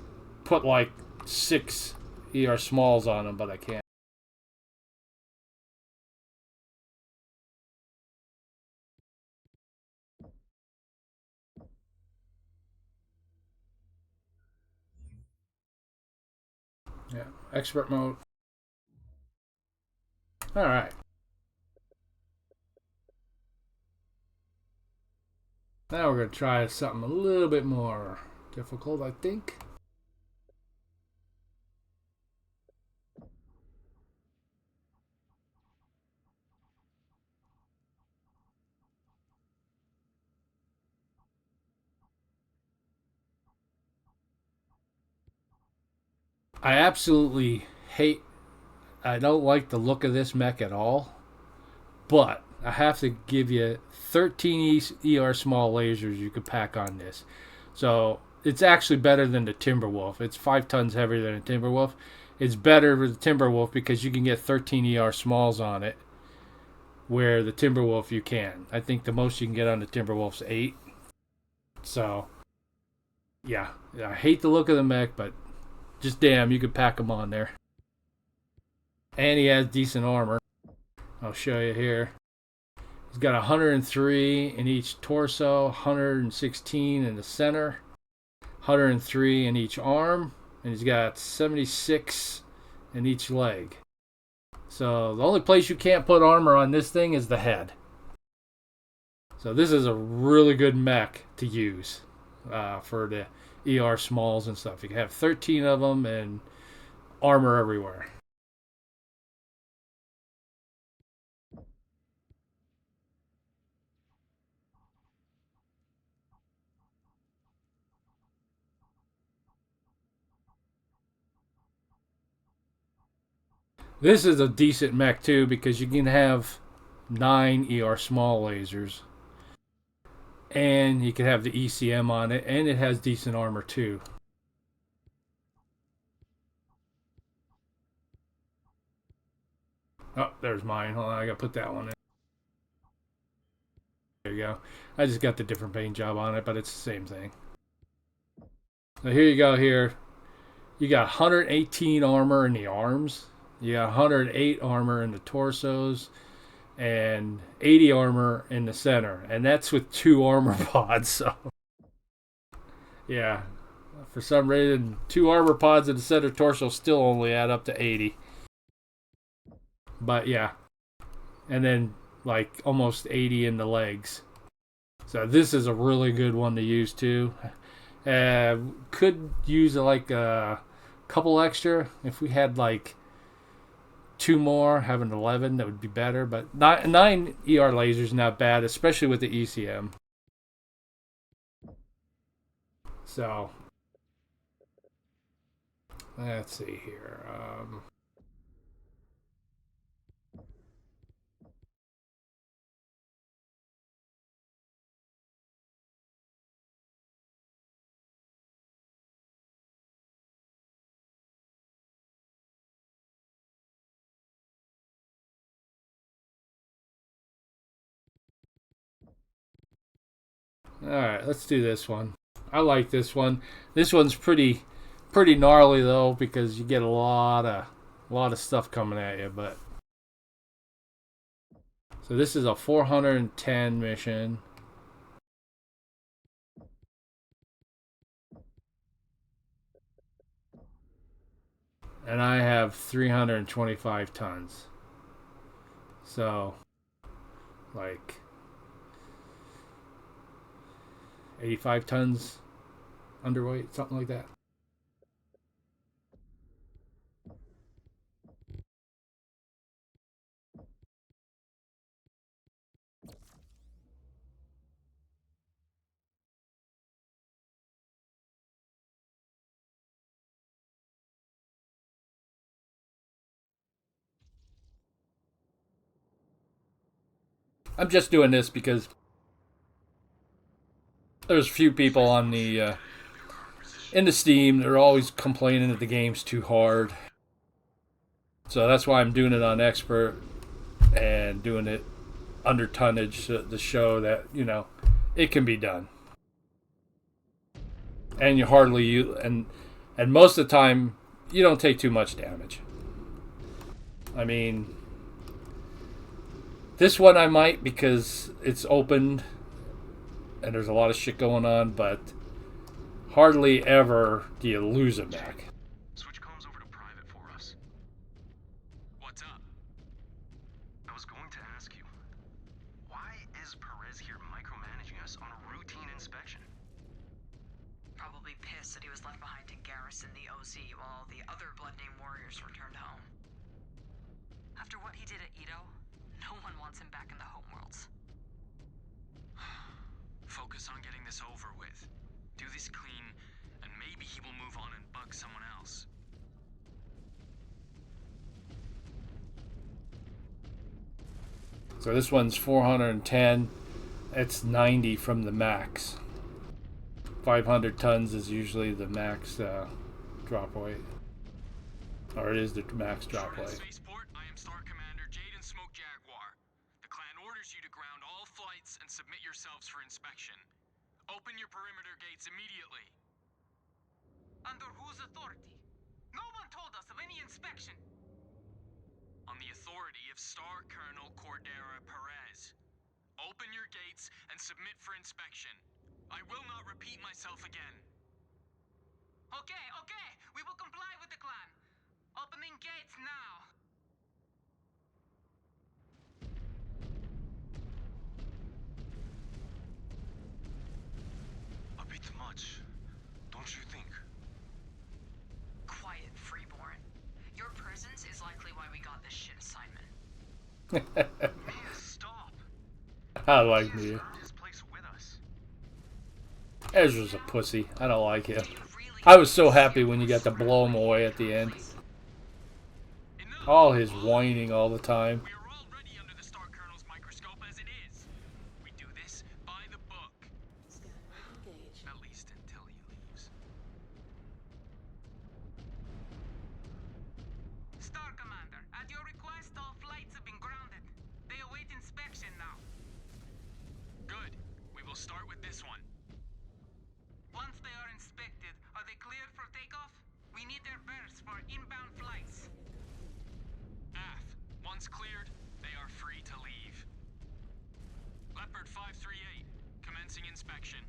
put like 6 ER smalls on them, but I can't. Yeah, expert mode. Alright. Now we're going to try something a little bit more difficult, I think. I absolutely hate, I don't like the look of this mech at all, but I have to give you 13 ER small lasers you could pack on this. So it's actually better than the Timberwolf. It's 5 tons heavier than a Timberwolf. It's better with the Timberwolf because you can get 13 ER smalls on it, where the Timberwolf you can. I think the most you can get on the Timberwolf's 8. So, yeah, I hate the look of the mech, but just damn, you could pack them on there. And he has decent armor. I'll show you here. He's got 103 in each torso, 116 in the center, 103 in each arm, and he's got 76 in each leg. So the only place you can't put armor on this thing is the head. So this is a really good mech to use for the ER smalls and stuff. You can have 13 of them and armor everywhere. This is a decent mech too because you can have 9 ER small lasers. And you can have the ECM on it, and it has decent armor too. Oh, there's mine. Hold on, I gotta put that one in. There you go. I just got the different paint job on it, but it's the same thing. So here you go here. You got 118 armor in the arms. You got 108 armor in the torsos. And 80 armor in the center. And that's with 2 armor pods, so... Yeah. For some reason, 2 armor pods in the center torso still only add up to 80. But yeah. And then like almost 80 in the legs. So this is a really good one to use too. Could use like a couple extra. If we had like 2 more, having 11, that would be better. But 9 ER lasers not bad, especially with the ECM. So let's see here. All right, let's do this one. I like this one. This one's pretty gnarly though because you get a lot of stuff coming at you. But so this is a 410 mission. And I have 325 tons. So, like 85 tons underweight, something like that. I'm just doing this because there's a few people on the in the Steam. They're always complaining that the game's too hard. So that's why I'm doing it on expert and doing it under tonnage to show that, you know, it can be done. And you hardly and most of the time you don't take too much damage. I mean, this one I might because it's opened and there's a lot of shit going on, but hardly ever do you lose a mech. Switch comms over to private for us. What's up? I was going to ask you, why is Perez here micromanaging us on a routine inspection? Probably pissed that he was left behind to garrison the OZ while the other blood-name warriors returned home. After what he did at Ito, no one wants him back in the homeworlds. Focus on getting this over with. Do this clean, and maybe he will move on and bug someone else. So this one's 410. It's 90 from the max. 500 tons is usually the max drop weight. Or it is the max drop Jordan weight. Spaceport, I am Star Commander Jaden Smoke Jaguar. The clan orders you to ground all flights and submit yourselves for inspection. Open your perimeter gates immediately. Under whose authority? No one told us of any inspection. On the authority of Star Colonel Cordera Perez. Open your gates and submit for inspection. I will not repeat myself again. Okay, we will comply with the clan. Opening gates now. A bit much, don't you think? Quiet, Freeborn. Your presence is likely why we got this shit assignment. Mia, stop! I like He Mia. has earned his place with us. Ezra's a pussy. I don't like him. You really I was so happy when you got to blow him away at the end. Enough! All his whining all the time. We are already under the Star Colonel's microscope as it is. We do this by the book. Scanner engaged. At least until he leaves. Star Commander, at your request, all flights have been grounded. They await inspection now. Good. We will start with this one. Once they are inspected, are they cleared for takeoff? We need their berths for inbound flights. AF, once cleared, they are free to leave. Leopard 538, commencing inspection.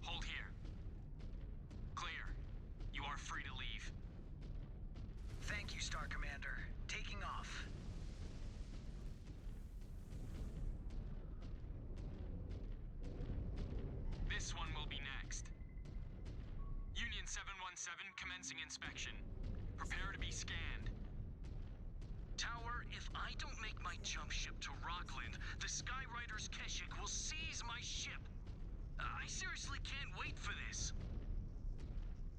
Hold here. Clear. You are free to leave. Thank you, Star Commander. Taking off. This one will be next. Union 717 commencing inspection. Prepare to be scanned. Tower, if I don't make my jump ship to Rockland, the Skyriders Keshik will seize my ship. I seriously can't wait for this.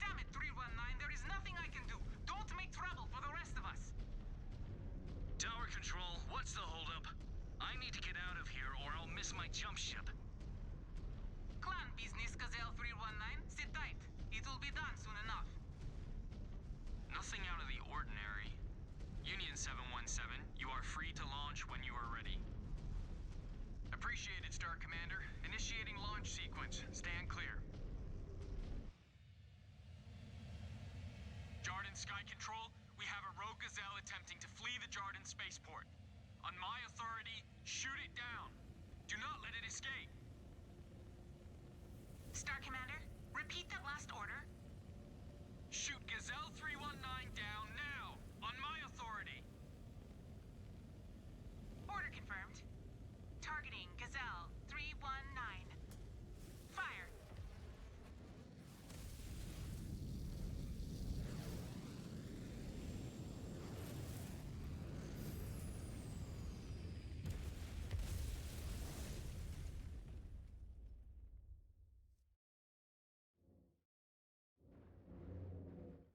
Damn it, 319, there is nothing I can do. Don't make trouble for the rest of us. Tower Control, what's the holdup? I need to get out of here or I'll miss my jump ship. Clan business, Gazelle 319. Sit tight. It will be done soon enough. Nothing out of the ordinary. Union 717, you are free to launch when you are ready. Appreciated, Star Commander. Initiating launch sequence. Stand clear. Jarden Sky Control, we have a rogue Gazelle attempting to flee the Jarden spaceport. On my authority, shoot it down. Do not let it escape. Star Commander, repeat that last order. Shoot Gazelle 319 down now. On my authority. Order confirmed. Targeting Gazelle 319. Fire.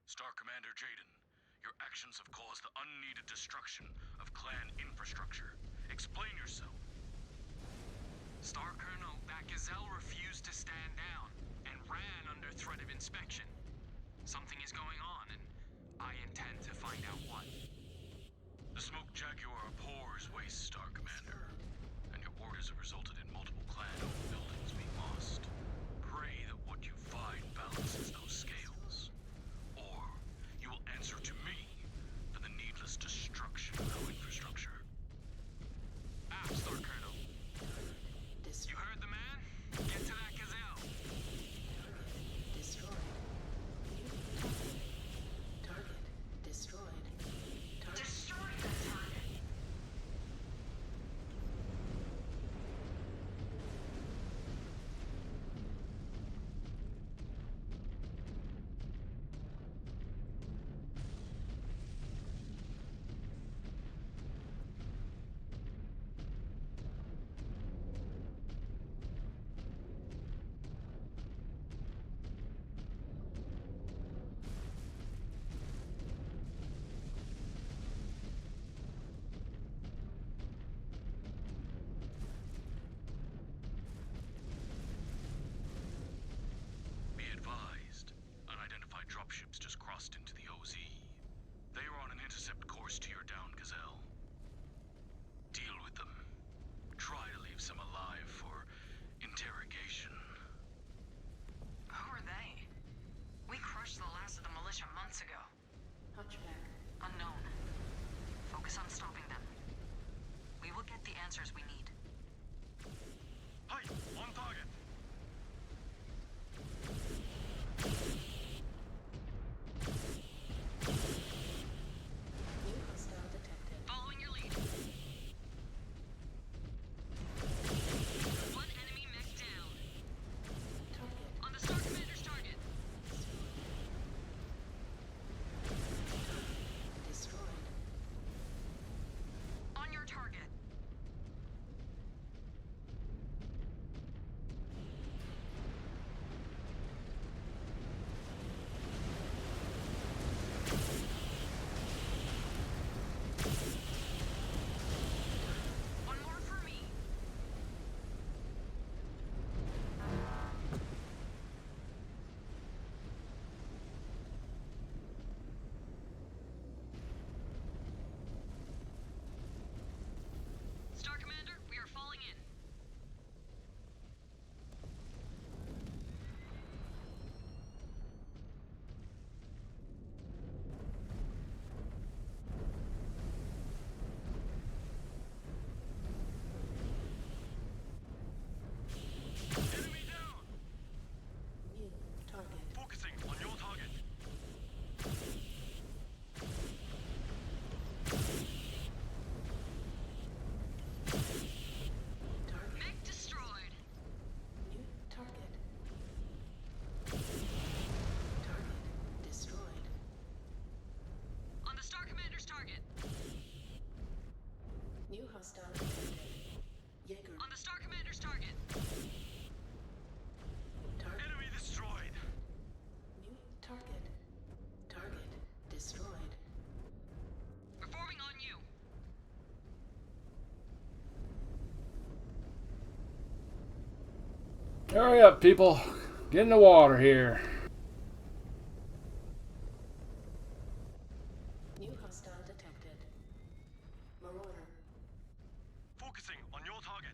Star Commander Jaden, your actions have caused the unneeded destruction of clan infrastructure. Explain yourself. Star Colonel, that gazelle refused to stand down and ran under threat of inspection. Something is going on, and I intend to find out what. The smoke jaguar abhors waste, Star Commander. And your orders have resulted in multiple clan-owned buildings being lost. Pray that what you find balances those scales. Or you will answer to me for the needless destruction of our infrastructure. Star Colonel. Destroyed. You heard the man? Get to that gazelle. Destroyed. Target destroyed. Target. Destroy that target. Be advised, unidentified dropships just crossed into the OZ. They are on an intercept course to your down gazelle. Deal with them. Try to leave some alive for interrogation. Who are they? We crushed the last of the militia months ago. Hunchback. Unknown. Focus on stopping them. We will get the answers we need. Hi, on target. New hostile detected. Following your lead. One enemy mech down. Target On the Star Commander's target. destroyed. On your target. One more for me. Star Commander, we are falling in. Enemy down! New target. Focusing on your target. Target. Mech destroyed. New target. Target destroyed. On the Star Commander's target. New hostile detected. Jaeger. On the Star Commander's target. Target. Enemy destroyed. New target. Target destroyed. Performing on you. Hurry up, people. Get in the water here. New hostile detected. Marauder. Focusing on your target.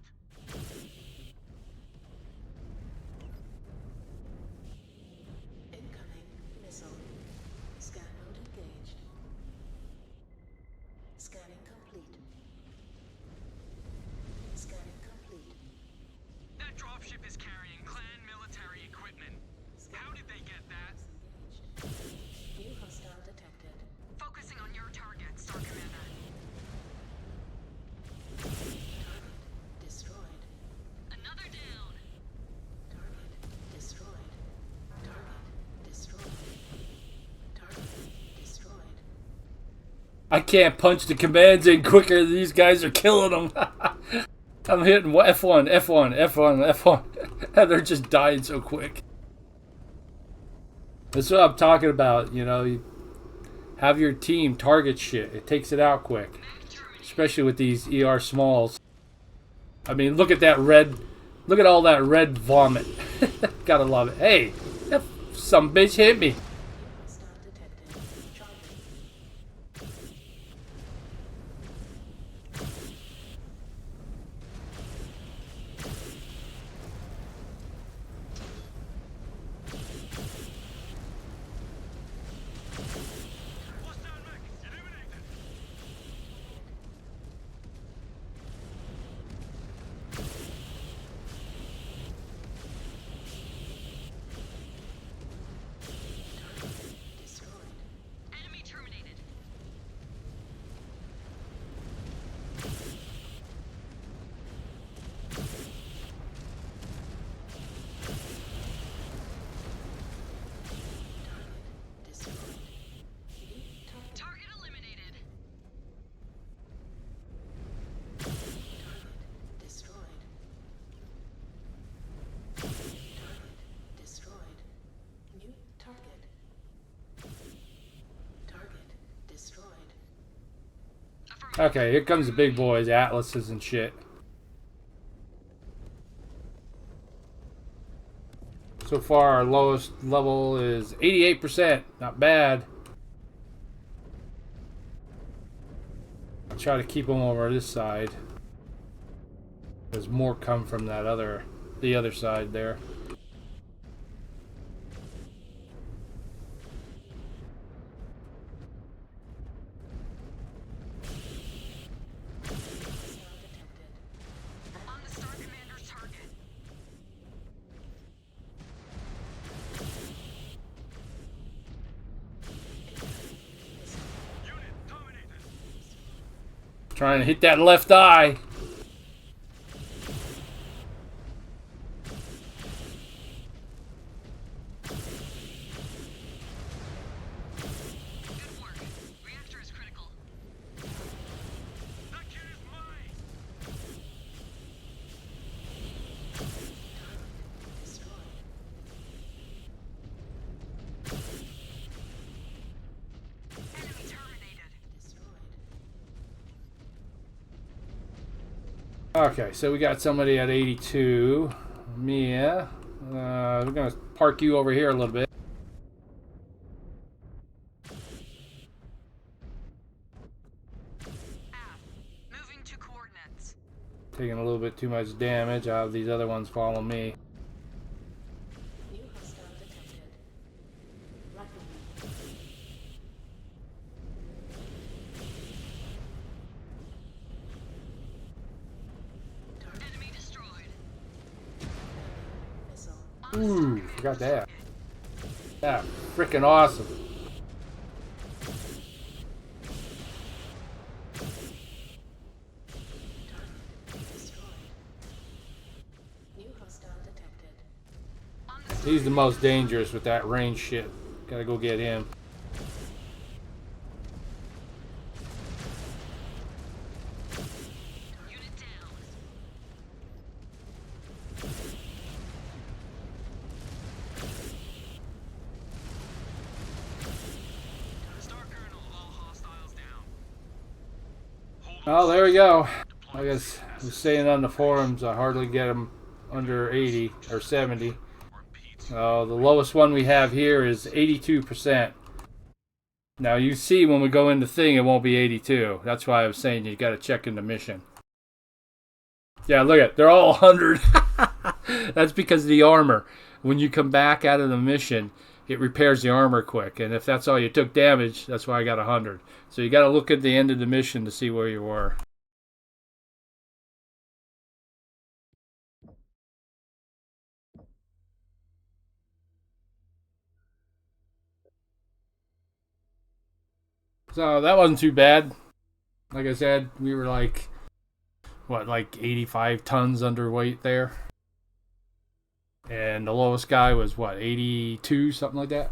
Incoming missile. Scan mode engaged. Scanning complete. Scanning complete. That dropship is carrying clan military equipment. How did they get that? Engaged. New hostile detected. Focusing on your target, Star Commander. Target destroyed. Another down. Target destroyed. Target destroyed. Target destroyed. I can't punch the commands in quicker. These guys are killing them. I'm hitting F1, F1, F1, F1. And they're just dying so quick. That's what I'm talking about. You know, you have your team target shit. It takes it out quick. Especially with these ER smalls. I mean, look at that red Look at all that red vomit. Gotta love it. Hey, that some bitch hit me. Hostile detected. Charging. Hostile mech eliminated. Destroyed. Enemy terminated. Target destroyed. New target. Target eliminated. Target destroyed. Target destroyed. New target. Target destroyed. Affirmative. Okay, here comes the big boys, atlases and shit. So far, our lowest level is 88%. Not bad. I'll try to keep them over this side. There's more come from that the other side there. Hostile detected. On the Star Commander's target. Unit dominated. Trying to hit that left eye. Good work. Reactor is critical. That kid is mine. Destroyed. Enemy terminated. Destroyed. Okay, so we got somebody at 82. Mia. We're going to park you over here a little bit. App. Moving to coordinates. Taking a little bit too much damage. I'll have these other ones follow me. New hostile detected. Rifleman. Target Enemy destroyed. missile. On the Ooh, Star Commander's forgot that. target. Yeah, freaking awesome. Target destroyed. New hostile detected. On the Star He's the most Commander's dangerous with that range shit. Gotta go get him. Unit down. Star Colonel, all hostiles down. Oh, there we go. I guess I was saying on the forums, I hardly get them under 80 or 70. Repeat. The lowest one we have here is 82%. Now you see when we go into thing, it won't be 82. That's why I was saying you got to check in the mission. Yeah, look at they're all 100. That's because of the armor. When you come back out of the mission, it repairs the armor quick. And if that's all you took damage, that's why I got 100. So you got to look at the end of the mission to see where you were. So that wasn't too bad. Like I said, we were like 85 tons underweight there. And the lowest guy was 82, something like that.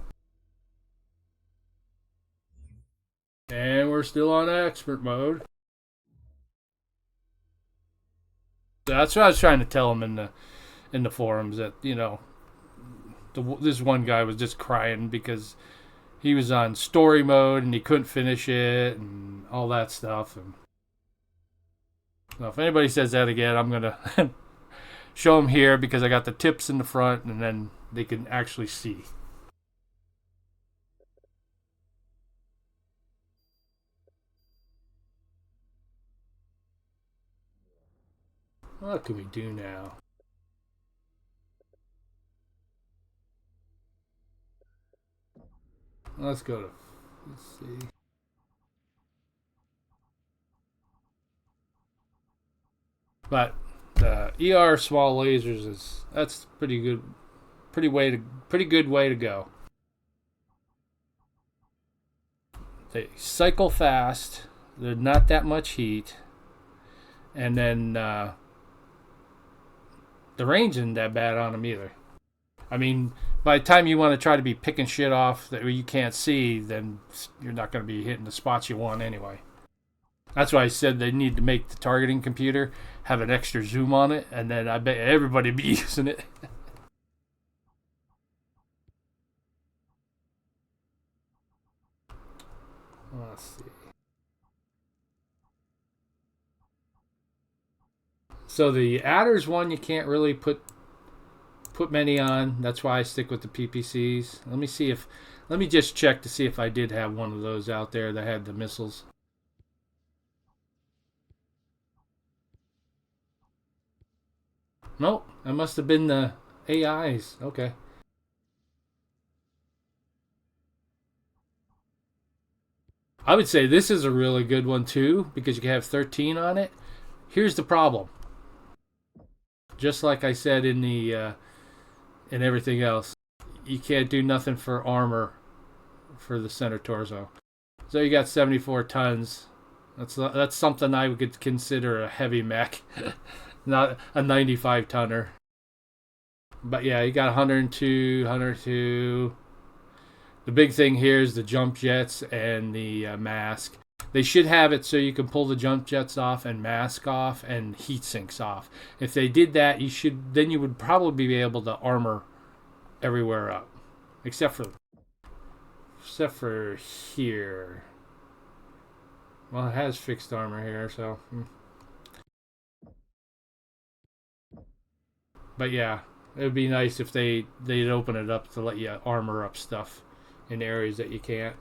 And we're still on expert mode. That's what I was trying to tell him in the forums, that this one guy was just crying because he was on story mode and he couldn't finish it and all that stuff. And so if anybody says that again, I'm gonna show them here because I got the tips in the front, and then they can actually see. What can we do now? Let's go to, let's see. But the ER small lasers that's pretty good, pretty good way to go. They cycle fast. They're not that much heat, and then the range isn't that bad on them either. I mean, by the time you want to try to be picking shit off that you can't see, then you're not going to be hitting the spots you want anyway. That's why I said they need to make the targeting computer have an extra zoom on it, and then I bet everybody be using it. Let's see. So the adders one you can't really put many on. That's why I stick with the PPCs. Let me just check to see if I did have one of those out there that had the missiles. Nope, that must have been the AIs. Okay. I would say this is a really good one too because you can have 13 on it. Here's the problem. Just like I said in the in everything else, you can't do nothing for armor for the center torso. So you got 74 tons. That's something I would consider a heavy mech, not a 95 tonner. But yeah, you got 102, 102. The big thing here is the jump jets and the mask. They should have it so you can pull the jump jets off and mask off and heat sinks off. If they did that, then you would probably be able to armor everywhere up, except for here. Well, it has fixed armor here, so. But yeah, it would be nice if they'd open it up to let you armor up stuff in areas that you can't.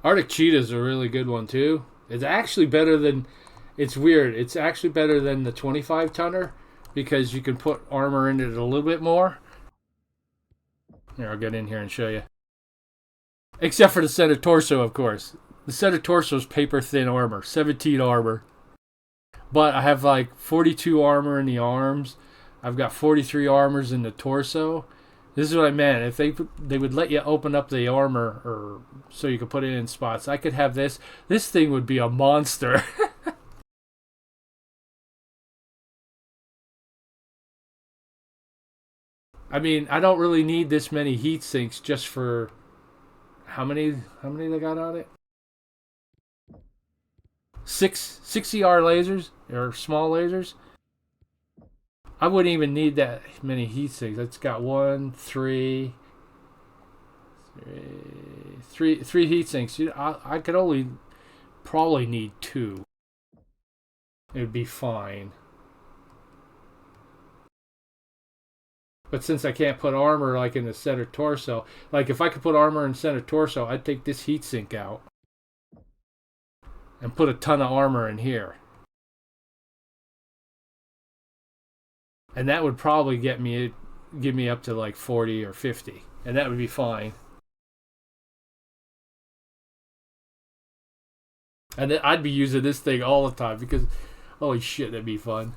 Arctic Cheetah's a really good one too. It's actually better than. It's weird. It's actually better than the 25 tonner because you can put armor in it a little bit more. Here, I'll get in here and show you. Except for the center torso, of course. The center torso is paper thin armor, 17 armor. But I have like 42 armor in the arms. I've got 43 armors in the torso. This is what I meant. If they would let you open up the armor or so you could put it in spots, I could have this. This thing would be a monster. I mean, I don't really need this many heat sinks just for how many they got on it? Six ER lasers or small lasers. I wouldn't even need that many heat sinks. It's got three heat sinks. I could only probably need two. It would be fine. But since I can't put armor like in the center torso, like if I could put armor in center torso, I'd take this heat sink out and put a ton of armor in here. And that would probably give me up to like 40 or 50, and that would be fine. And then I'd be using this thing all the time because holy shit, that'd be fun.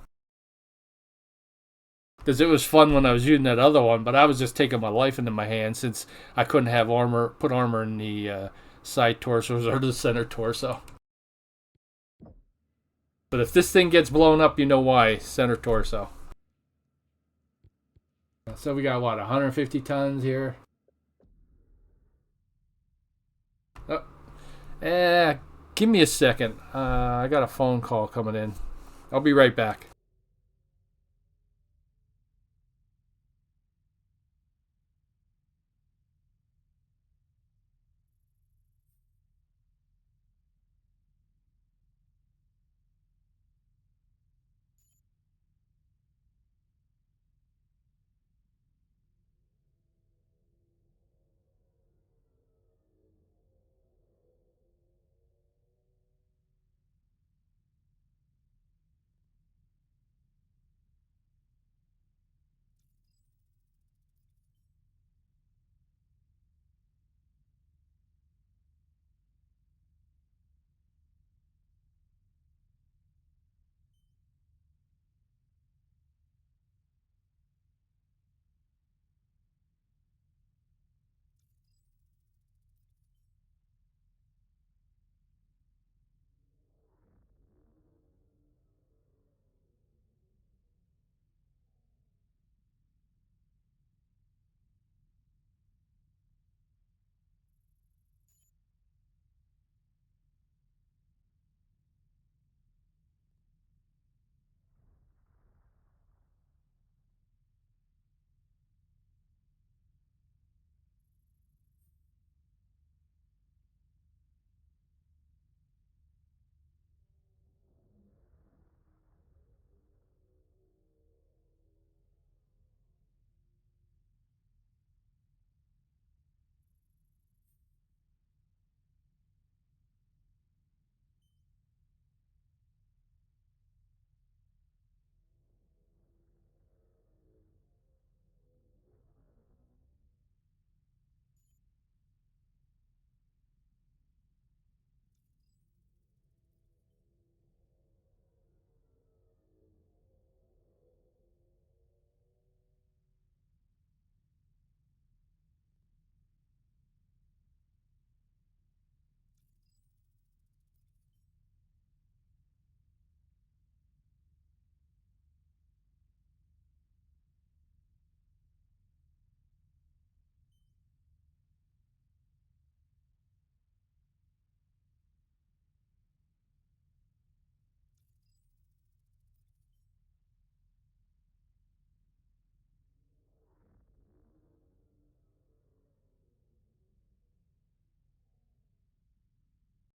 Because it was fun when I was using that other one, but I was just taking my life into my hands since I couldn't have put armor in the side torsos or the center torso. But if this thing gets blown up, you know why. Center torso. So we got what, 150 tons here? Oh, Give me a second. I got a phone call coming in. I'll be right back.